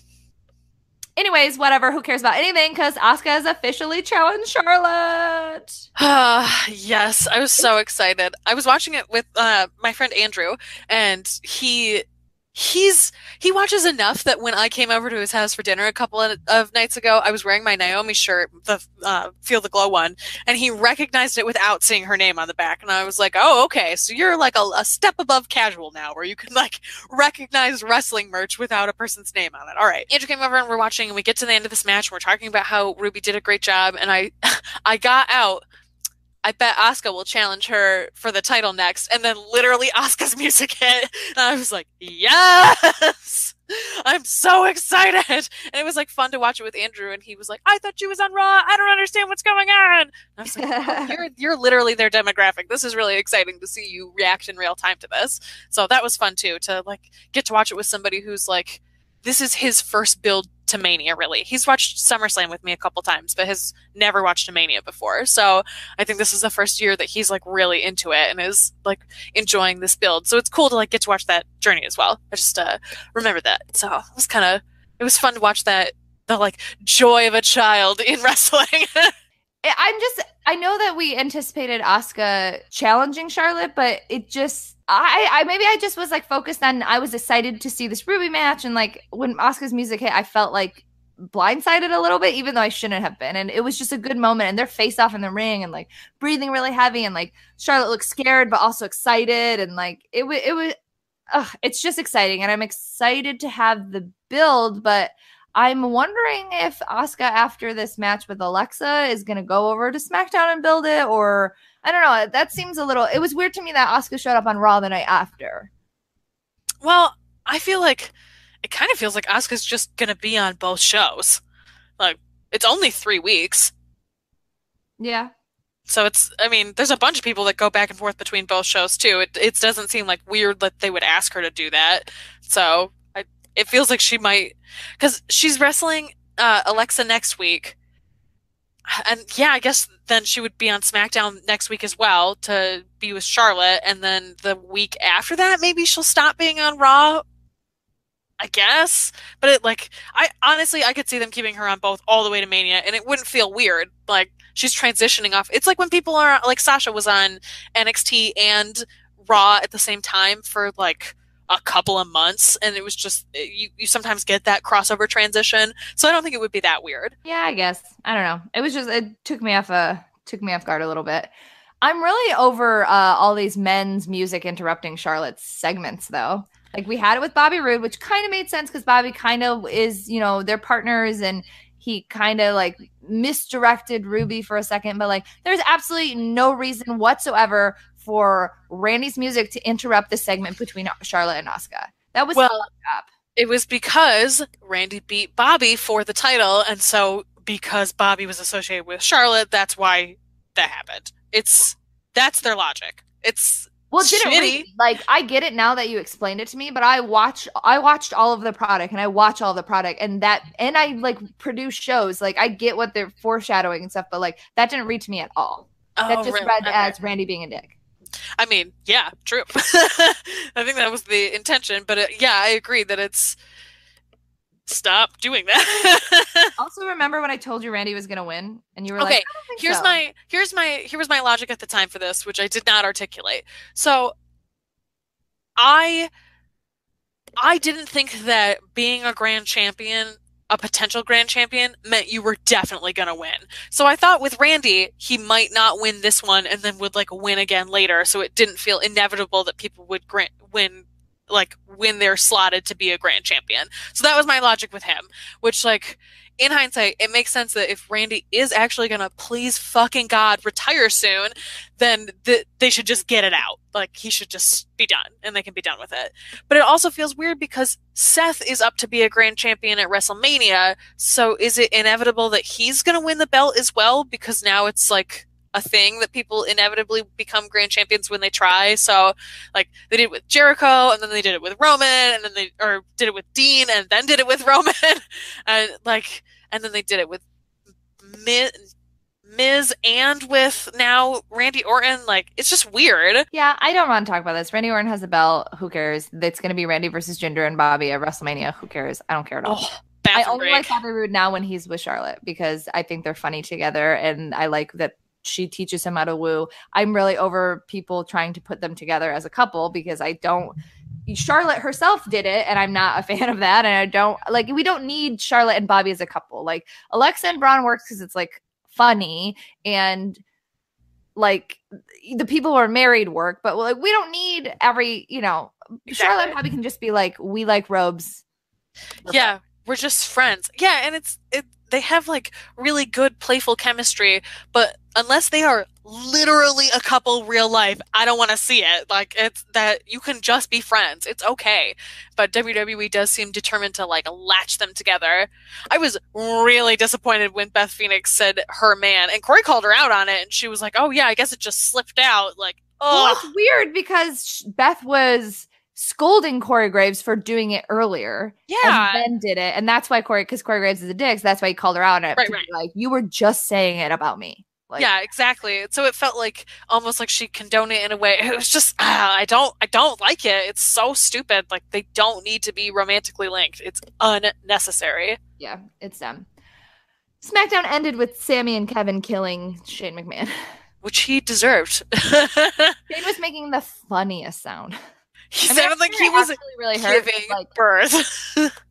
Anyways, whatever, who cares about anything, because Asuka has officially challenged Charlotte. Yes, I was so excited. I was watching it with my friend Andrew, and he watches enough that when I came over to his house for dinner a couple of nights ago, I was wearing my Naomi shirt, the Feel the Glow one, and he recognized it without seeing her name on the back. And I was like, oh, okay, so you're like a step above casual now, where you can like recognize wrestling merch without a person's name on it. All right. Andrew came over and we're watching, and we get to the end of this match, and we're talking about how Ruby did a great job, and I got out, I bet Asuka will challenge her for the title next. And then literally Asuka's music hit. And I was like, yes! I'm so excited! And it was like fun to watch it with Andrew. And he was like, I thought she was on Raw. I don't understand what's going on. And I was like, oh, you're literally their demographic. This is really exciting to see you react in real time to this. So that was fun too, to like get to watch it with somebody who's like, this is his first build to Mania, really. He's watched SummerSlam with me a couple times, but has never watched a Mania before. So I think this is the first year that he's like really into it and is like enjoying this build. So it's cool to like get to watch that journey as well. I just remember that. So it was fun to watch that, the like joy of a child in wrestling. I know that we anticipated Asuka challenging Charlotte, but it just, I just was like focused on, I was excited to see this Ruby match. And like when Asuka's music hit, I felt like blindsided a little bit, even though I shouldn't have been. And it was just a good moment. And they're face off in the ring and like breathing really heavy. And like Charlotte looks scared, but also excited. And like it's just exciting. And I'm excited to have the build, but I'm wondering if Asuka, after this match with Alexa, is going to go over to SmackDown and build it, or I don't know. That seems a little... It was weird to me that Asuka showed up on Raw the night after. Well, I feel like... It kind of feels like Asuka's just going to be on both shows. Like, it's only 3 weeks. Yeah. So there's a bunch of people that go back and forth between both shows, too. It doesn't seem like weird that they would ask her to do that. So... It feels like she might, because she's wrestling Alexa next week. And yeah, I guess then she would be on SmackDown next week as well to be with Charlotte. And then the week after that, maybe she'll stop being on Raw. I guess. But it like I could see them keeping her on both all the way to Mania, and it wouldn't feel weird. Like she's transitioning off. It's like when people are like Sasha was on NXT and Raw at the same time for like a couple of months, and it was just you sometimes get that crossover transition. So I don't think it would be that weird. Yeah, I guess. I don't know. It was just it took me off guard a little bit. I'm really over all these men's music interrupting Charlotte's segments, though. Like, we had it with Bobby Roode, which kind of made sense because Bobby kind of is, you know, they're partners, and he kind of, like, misdirected Ruby for a second. But, like, there's absolutely no reason whatsoever for Randy's music to interrupt the segment between Charlotte and Asuka. That was fucked up. It was because Randy beat Bobby for the title, and so because Bobby was associated with Charlotte, that's why that happened. That's their logic. It's shitty. Like, I get it now that you explained it to me, but I watched all of the product, and I watch all the product, and I like produce shows. Like, I get what they're foreshadowing and stuff, but like that didn't read to me at all. That just read as Randy being a dick. I mean, yeah, true. I think that was the intention, but yeah, I agree that it's stop doing that. Also, remember when I told you Randy was gonna win, and you were okay, like, I don't think here was my logic at the time for this, which I did not articulate. So I didn't think that being a potential grand champion meant you were definitely gonna win. So I thought with Randy, he might not win this one and then would like win again later, so it didn't feel inevitable that people would win when they're slotted to be a grand champion. So that was my logic with him, which, like, in hindsight, it makes sense that if Randy is actually gonna, please fucking God, retire soon, then they should just get it out. Like, he should just be done, and they can be done with it. But it also feels weird because Seth is up to be a grand champion at WrestleMania, so is it inevitable that he's gonna win the belt as well? Because now it's, like, a thing that people inevitably become grand champions when they try. So, like, they did it with Jericho, and then they did it with Roman, and then did it with Dean, and then did it with Roman, and then they did it with Miz and with now Randy Orton. Like, it's just weird. Yeah, I don't want to talk about this. Randy Orton has a belt. Who cares? It's going to be Randy versus Jinder and Bobby at WrestleMania. Who cares? I don't care at all. I only like Bobby Roode now when he's with Charlotte because I think they're funny together, and I like that she teaches him how to woo. I'm really over people trying to put them together as a couple because Charlotte herself did it, and I'm not a fan of that. And I don't like, we don't need Charlotte and Bobby as a couple. Like, Alexa and Braun works because it's like funny, and like the people who are married work, but like we don't need every, exactly. Charlotte and Bobby can just be like, we like robes. We're just friends. Yeah, and they have like really good playful chemistry, but unless they are literally a couple real life, I don't want to see it. Like, it's that you can just be friends. It's okay. But WWE does seem determined to like latch them together. I was really disappointed when Beth Phoenix said her man, and Corey called her out on it, and she was like, oh yeah, I guess it just slipped out. Like, oh. Well, it's weird because Beth was scolding Corey Graves for doing it earlier. Yeah. And then did it. And that's why because Corey Graves is a dick, so that's why he called her out on it. Right. Like, you were just saying it about me. Like, yeah, exactly. So it felt like almost like she condoned it in a way. It was just, I don't like it. It's so stupid. Like, they don't need to be romantically linked. It's unnecessary. Yeah, it's dumb. SmackDown ended with Sami and Kevin killing Shane McMahon, which he deserved. Shane was making the funniest sound. He sounded like he was really giving birth.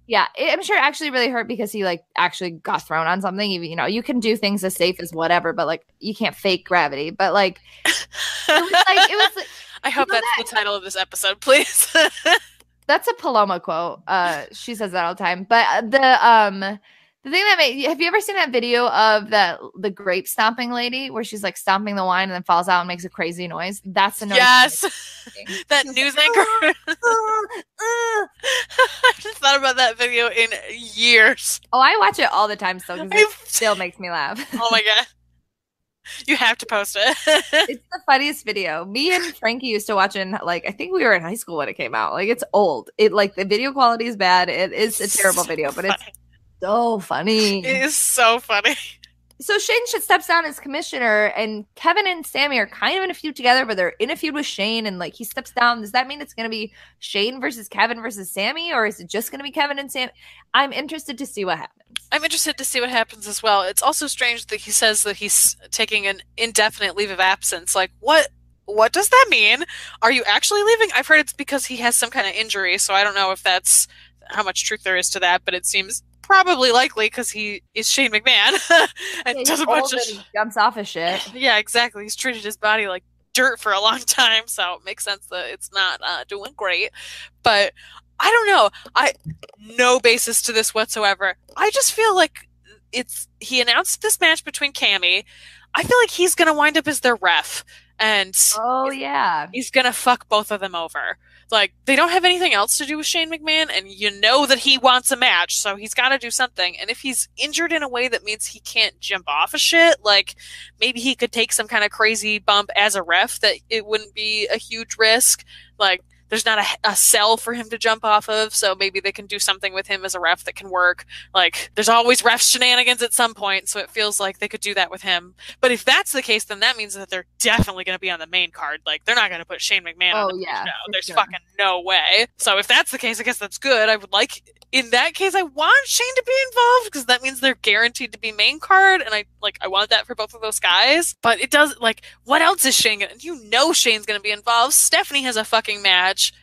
Yeah, I'm sure it actually really hurt because he like actually got thrown on something. You can do things as safe as whatever, but like you can't fake gravity. But like it was like I hope that's the title of this episode, please. That's a Paloma quote. She says that all the time. But the thing that have you ever seen that video of the grape stomping lady where she's like stomping the wine and then falls out and makes a crazy noise? That's the noise. Yes. That news anchor. I just thought about that video in years. Oh, I watch it all the time still because it still makes me laugh. Oh my God. You have to post it. It's the funniest video. Me and Frankie used to watch in, like, I think we were in high school when it came out. Like, it's old. It like the video quality is bad. It is a terrible video, but it's so funny. It is so funny. So Shane steps down as commissioner, and Kevin and Sammy are kind of in a feud together, but they're in a feud with Shane, and like he steps down. Does that mean it's going to be Shane versus Kevin versus Sammy, or is it just going to be Kevin and Sammy? I'm interested to see what happens. I'm interested to see what happens as well. It's also strange that he says that he's taking an indefinite leave of absence. Like, what does that mean? Are you actually leaving? I've heard it's because he has some kind of injury, so I don't know if that's how much truth there is to that, but it seems probably likely because he is Shane McMahon and does a bunch of jumps off his shit. Yeah, exactly. He's treated his body like dirt for a long time, so it makes sense that it's not doing great. But I don't know. No basis to this whatsoever. I just feel like he announced this match between Cammy. I feel like he's gonna wind up as their ref, and he's gonna fuck both of them over. Like, they don't have anything else to do with Shane McMahon, and you know that he wants a match, so he's got to do something. And if he's injured in a way that means he can't jump off of shit, like, maybe he could take some kind of crazy bump as a ref that it wouldn't be a huge risk. Like, there's not a cell for him to jump off of, so maybe they can do something with him as a ref that can work. Like, there's always ref shenanigans at some point, so it feels like they could do that with him. But if that's the case, then that means that they're definitely going to be on the main card. Like, they're not going to put Shane McMahon on the show. There's fucking no way. So if that's the case, I guess that's good. In that case, I want Shane to be involved, because that means they're guaranteed to be main card, and I want that for both of those guys. But it does, like, what else is Shane gonna, Shane's gonna be involved. Stephanie has a fucking match.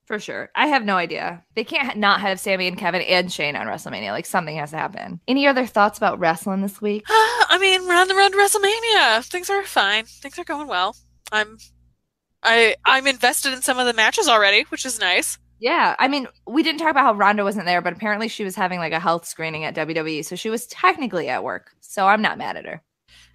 For sure. I have no idea. They can't not have Sammy and Kevin and Shane on WrestleMania. Like, something has to happen. Any other thoughts about wrestling this week? I mean, we're on the road to WrestleMania. Things are fine. Things are going well. I'm invested in some of the matches already, which is nice. Yeah, I mean, we didn't talk about how Ronda wasn't there, but apparently she was having like a health screening at WWE, so she was technically at work. So I'm not mad at her.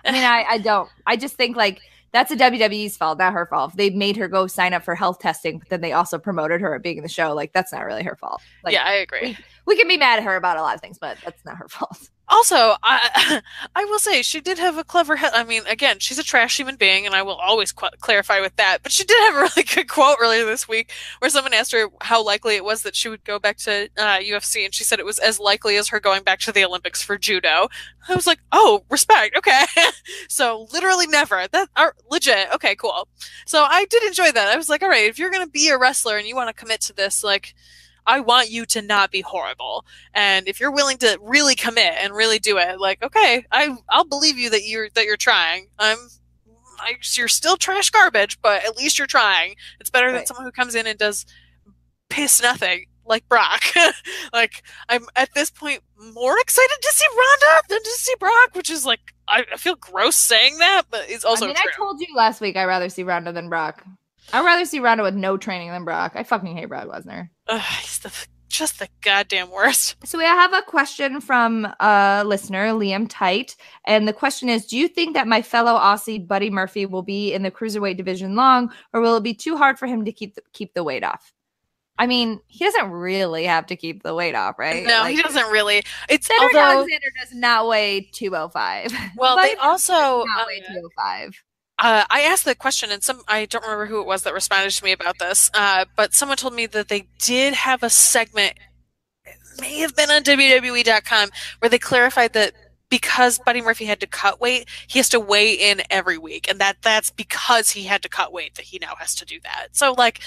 I mean, I don't. I just think like that's a WWE's fault, not her fault. They made her go sign up for health testing, but then they also promoted her at being in the show. Like, that's not really her fault. Like, yeah, I agree. We can be mad at her about a lot of things, but that's not her fault. Also, I will say she did have a clever I mean, again, she's a trash human being, and I will always clarify with that. But she did have a really good quote earlier this week where someone asked her how likely it was that she would go back to UFC, and she said it was as likely as her going back to the Olympics for judo. I was like, oh, respect, okay. So literally never. That are legit. Okay, cool. So I did enjoy that. I was like, all right, if you're gonna be a wrestler and you want to commit to this, like, I want you to not be horrible. And if you're willing to really commit and really do it, like, okay, I'll believe you that you're trying. You're still trash garbage, but at least you're trying. It's better than someone who comes in and does piss nothing, like Brock. Like, I'm at this point more excited to see Ronda than to see Brock, which is like, I feel gross saying that, but it's also true. I told you last week I'd rather see Ronda than Brock. I'd rather see Ronda with no training than Brock. I fucking hate Brock Lesnar. He's just the goddamn worst. So we have a question from a listener, Liam Tite. And the question is, do you think that my fellow Aussie Buddy Murphy will be in the cruiserweight division long, or will it be too hard for him to keep the weight off? I mean, he doesn't really have to keep the weight off, right? No, he doesn't really. Cedric Alexander does not weigh 205. Well, they also not weigh 205. I asked the question, and I don't remember who it was that responded to me about this, but someone told me that they did have a segment, it may have been on WWE.com, where they clarified that because Buddy Murphy had to cut weight, he has to weigh in every week, and that's because he had to cut weight that he now has to do that. So, like,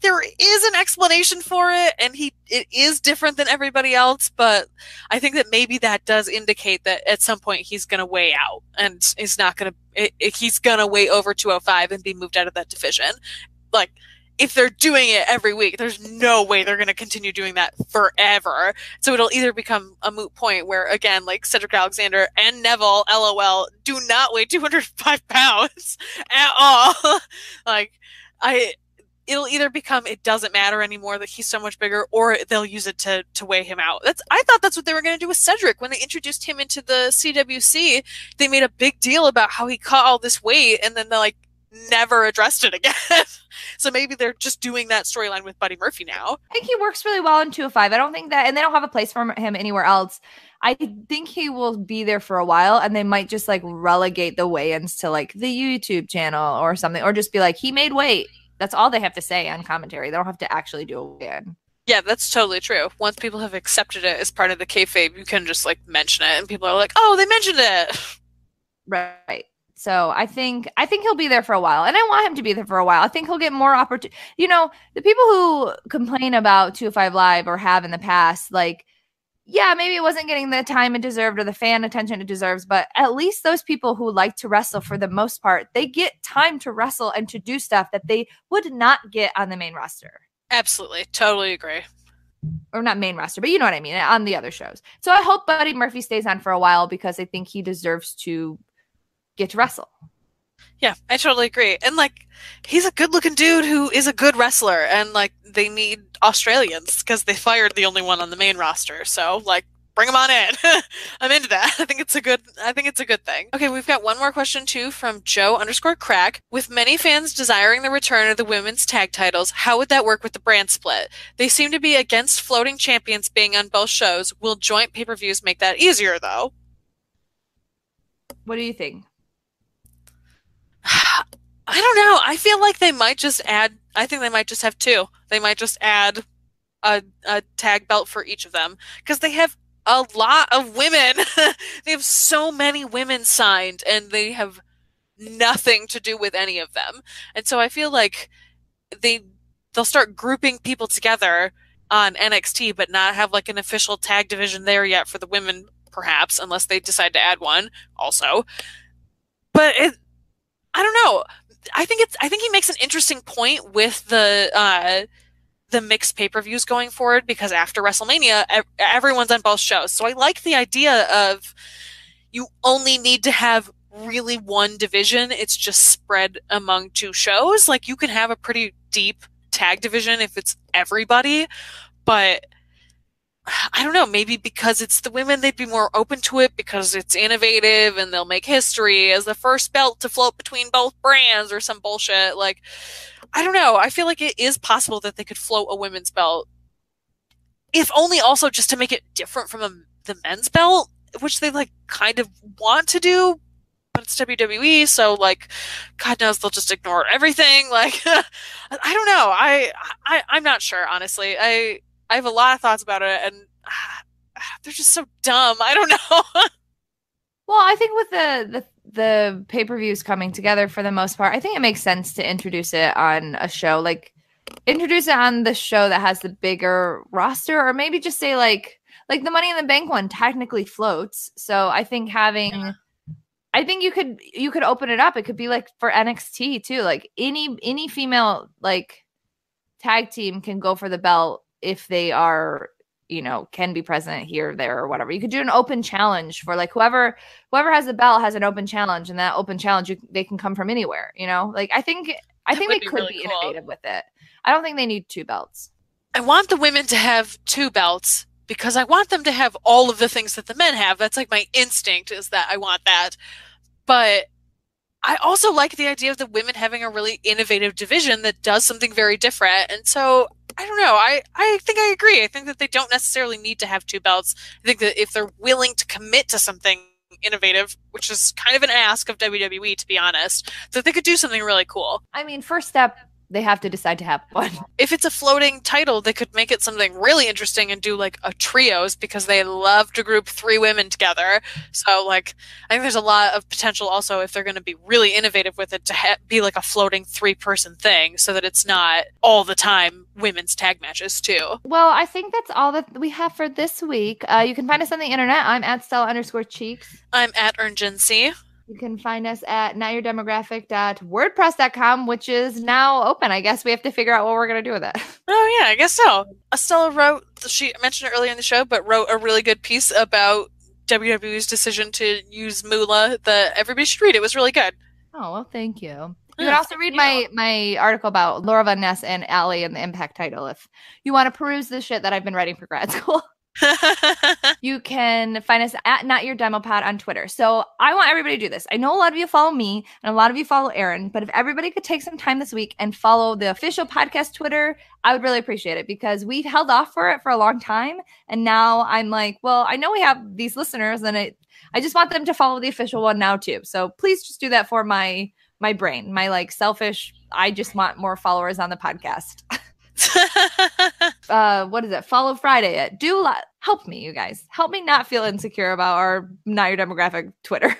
there is an explanation for it, and it is different than everybody else, but I think that maybe that does indicate that at some point he's going to weigh out, and he's going to weigh over 205 and be moved out of that division. Like, if they're doing it every week, there's no way they're going to continue doing that forever. So it'll either become a moot point where, again, like Cedric Alexander and Neville, LOL, do not weigh 205 pounds at all. Like, it'll either become it doesn't matter anymore that he's so much bigger, or they'll use it to weigh him out. I thought that's what they were going to do with Cedric. When they introduced him into the CWC, they made a big deal about how he cut all this weight, and then they like never addressed it again. So maybe they're just doing that storyline with Buddy Murphy now. I think he works really well in 205. I don't think that, and they don't have a place for him anywhere else. I think he will be there for a while, and they might just like relegate the weigh-ins to like the YouTube channel or something, or just be like, he made weight. That's all they have to say on commentary. They don't have to actually do a weigh-in. Yeah, that's totally true. Once people have accepted it as part of the kayfabe, you can just like mention it, and people are like, "Oh, they mentioned it." Right. So I think he'll be there for a while, and I want him to be there for a while. I think he'll get more opportunity. You know, the people who complain about 205 Live or have in the past, like, yeah, maybe it wasn't getting the time it deserved or the fan attention it deserves, but at least those people who like to wrestle for the most part, they get time to wrestle and to do stuff that they would not get on the main roster. Absolutely, totally agree. Or not main roster, but you know what I mean, on the other shows. So I hope Buddy Murphy stays on for a while because I think he deserves to get to wrestle. Yeah, I totally agree. And like, he's a good-looking dude who is a good wrestler, and like, they need Australians because they fired the only one on the main roster. So like, bring him on in. I'm into that. I think it's a good thing. Okay, we've got one more question too from Joe_Crack. With many fans desiring the return of the women's tag titles, how would that work with the brand split? They seem to be against floating champions being on both shows. Will joint pay-per-views make that easier though? What do you think? I don't know. I feel like they might just add, I think they might just have two. They might just add a tag belt for each of them because they have a lot of women. They have so many women signed and they have nothing to do with any of them. And so I feel like they'll start grouping people together on NXT but not have like an official tag division there yet for the women, perhaps, unless they decide to add one also. But I don't know. I think he makes an interesting point with the mixed pay-per-views going forward because after WrestleMania, everyone's on both shows. So I like the idea of you only need to have really one division. It's just spread among two shows. Like you can have a pretty deep tag division if it's everybody, but I don't know, maybe because it's the women, they'd be more open to it because it's innovative and they'll make history as the first belt to float between both brands or some bullshit. Like, I don't know. I feel like it is possible that they could float a women's belt, if only also just to make it different from the men's belt, which they like kind of want to do, but it's WWE, so like, God knows they'll just ignore everything. Like, I don't know. I'm not sure, honestly. I have a lot of thoughts about it, and they're just so dumb. I don't know. Well, I think with the pay-per-views coming together for the most part, I think it makes sense to introduce it on a show. Like, introduce it on the show that has the bigger roster, or maybe just say like the Money in the Bank one technically floats. So I think I think you could open it up. It could be like for NXT too. Like any female like tag team can go for the belt if they are, you know, can be present here, there, or whatever. You could do an open challenge for like whoever has the belt has an open challenge, and that open challenge they can come from anywhere. You know, like I think they could really be cool. innovative with it. I don't think they need two belts. I want the women to have two belts because I want them to have all of the things that the men have. That's like my instinct, is that I want that. But I also like the idea of the women having a really innovative division that does something very different. And so I don't know. I think I agree. I think that they don't necessarily need to have two belts. I think that if they're willing to commit to something innovative, which is kind of an ask of WWE, to be honest, that they could do something really cool. I mean, first step, they have to decide to have one. If it's a floating title, they could make it something really interesting and do like a trios, because they love to group three women together. So like, I think there's a lot of potential also, if they're going to be really innovative with it, to be like a floating 3-person thing, so that it's not all the time women's tag matches too. Well, I think that's all that we have for this week. You can find us on the internet. I'm at Stella_Cheeks. I'm at ErnGenC. You can find us at notyourdemographic.wordpress.com, which is now open. I guess we have to figure out what we're going to do with it. Oh, yeah, I guess so. Stella wrote, she mentioned it earlier in the show, but wrote a really good piece about WWE's decision to use Moolah that everybody should read. It was really good. Oh, well, thank you. You can also read my article about Laura Van Ness and Allie and the Impact title if you want to peruse the shit that I've been writing for grad school. You can find us at Not Your Demo Pod on Twitter. So I want everybody to do this. I know a lot of you follow me and a lot of you follow Erin, but if everybody could take some time this week and follow the official podcast Twitter, I would really appreciate it, because we've held off for it for a long time. And now I'm like, well, I know we have these listeners, and I just want them to follow the official one now too. So please just do that for my brain, my like selfish, I just want more followers on the podcast. what is it? Follow Friday at help me, you guys. Help me not feel insecure about our Not Your Demographic Twitter.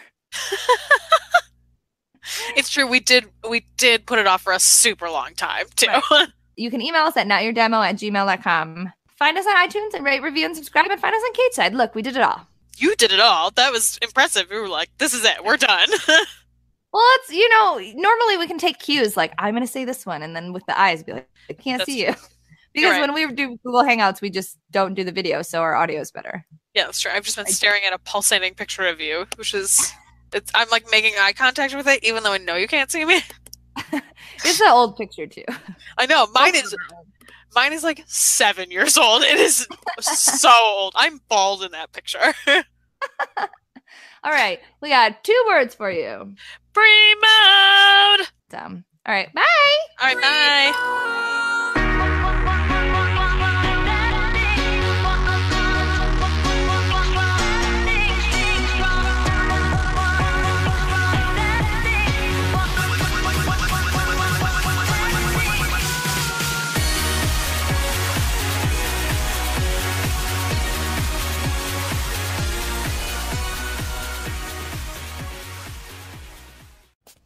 It's true. We did put it off for a super long time too. Right. You can email us at notyourdemo@gmail.com. Find us on iTunes and rate, review, and subscribe, and find us on Cage Side. Look, we did it all. You did it all. That was impressive. We were like, this is it. We're done. Well, it's, normally we can take cues like, I'm going to say this one. And then with the eyes, be like, I can't see you. Because when we do Google Hangouts, we just don't do the video. So our audio is better. Yeah, that's true. I've just been staring at a pulsating picture of you, which is, I'm like making eye contact with it, even though I know you can't see me. It's an old picture too. I know. Mine is like 7 years old. It is so old. I'm bald in that picture. All right. We got 2 words for you. Pre-mode. All right. Bye. All right. Bye.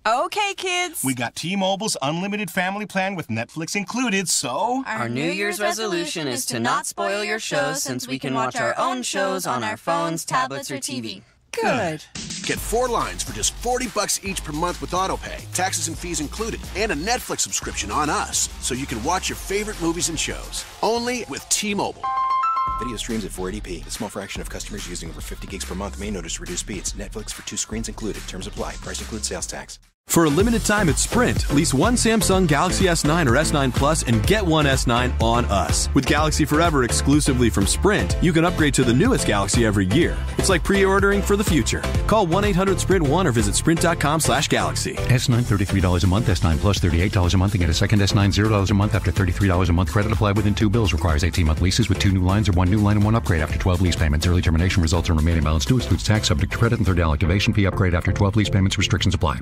Okay, kids. We got T-Mobile's unlimited family plan with Netflix included, so... Our New Year's resolution is to not spoil your shows since we can watch our own shows on our phones, tablets, or TV. Good. Get 4 lines for just $40 each per month with AutoPay, taxes and fees included, and a Netflix subscription on us, so you can watch your favorite movies and shows. Only with T-Mobile. Video streams at 480p. A small fraction of customers using over 50 gigs per month may notice reduced speeds. Netflix for 2 screens included. Terms apply. Price includes sales tax. For a limited time at Sprint, lease one Samsung Galaxy S9 or S9 Plus and get one S9 on us. With Galaxy Forever exclusively from Sprint, you can upgrade to the newest Galaxy every year. It's like pre-ordering for the future. Call 1-800-SPRINT1 or visit sprint.com/galaxy. S9 $33 a month, S9 Plus $38 a month, and get a second S9 $0 a month after $33 a month. Credit applied within 2 bills. Requires 18-month leases with 2 new lines or 1 new line and 1 upgrade after 12 lease payments. Early termination results in remaining balance due. Excludes tax, subject to credit and 3rd activation fee. Upgrade after 12 lease payments. Restrictions apply.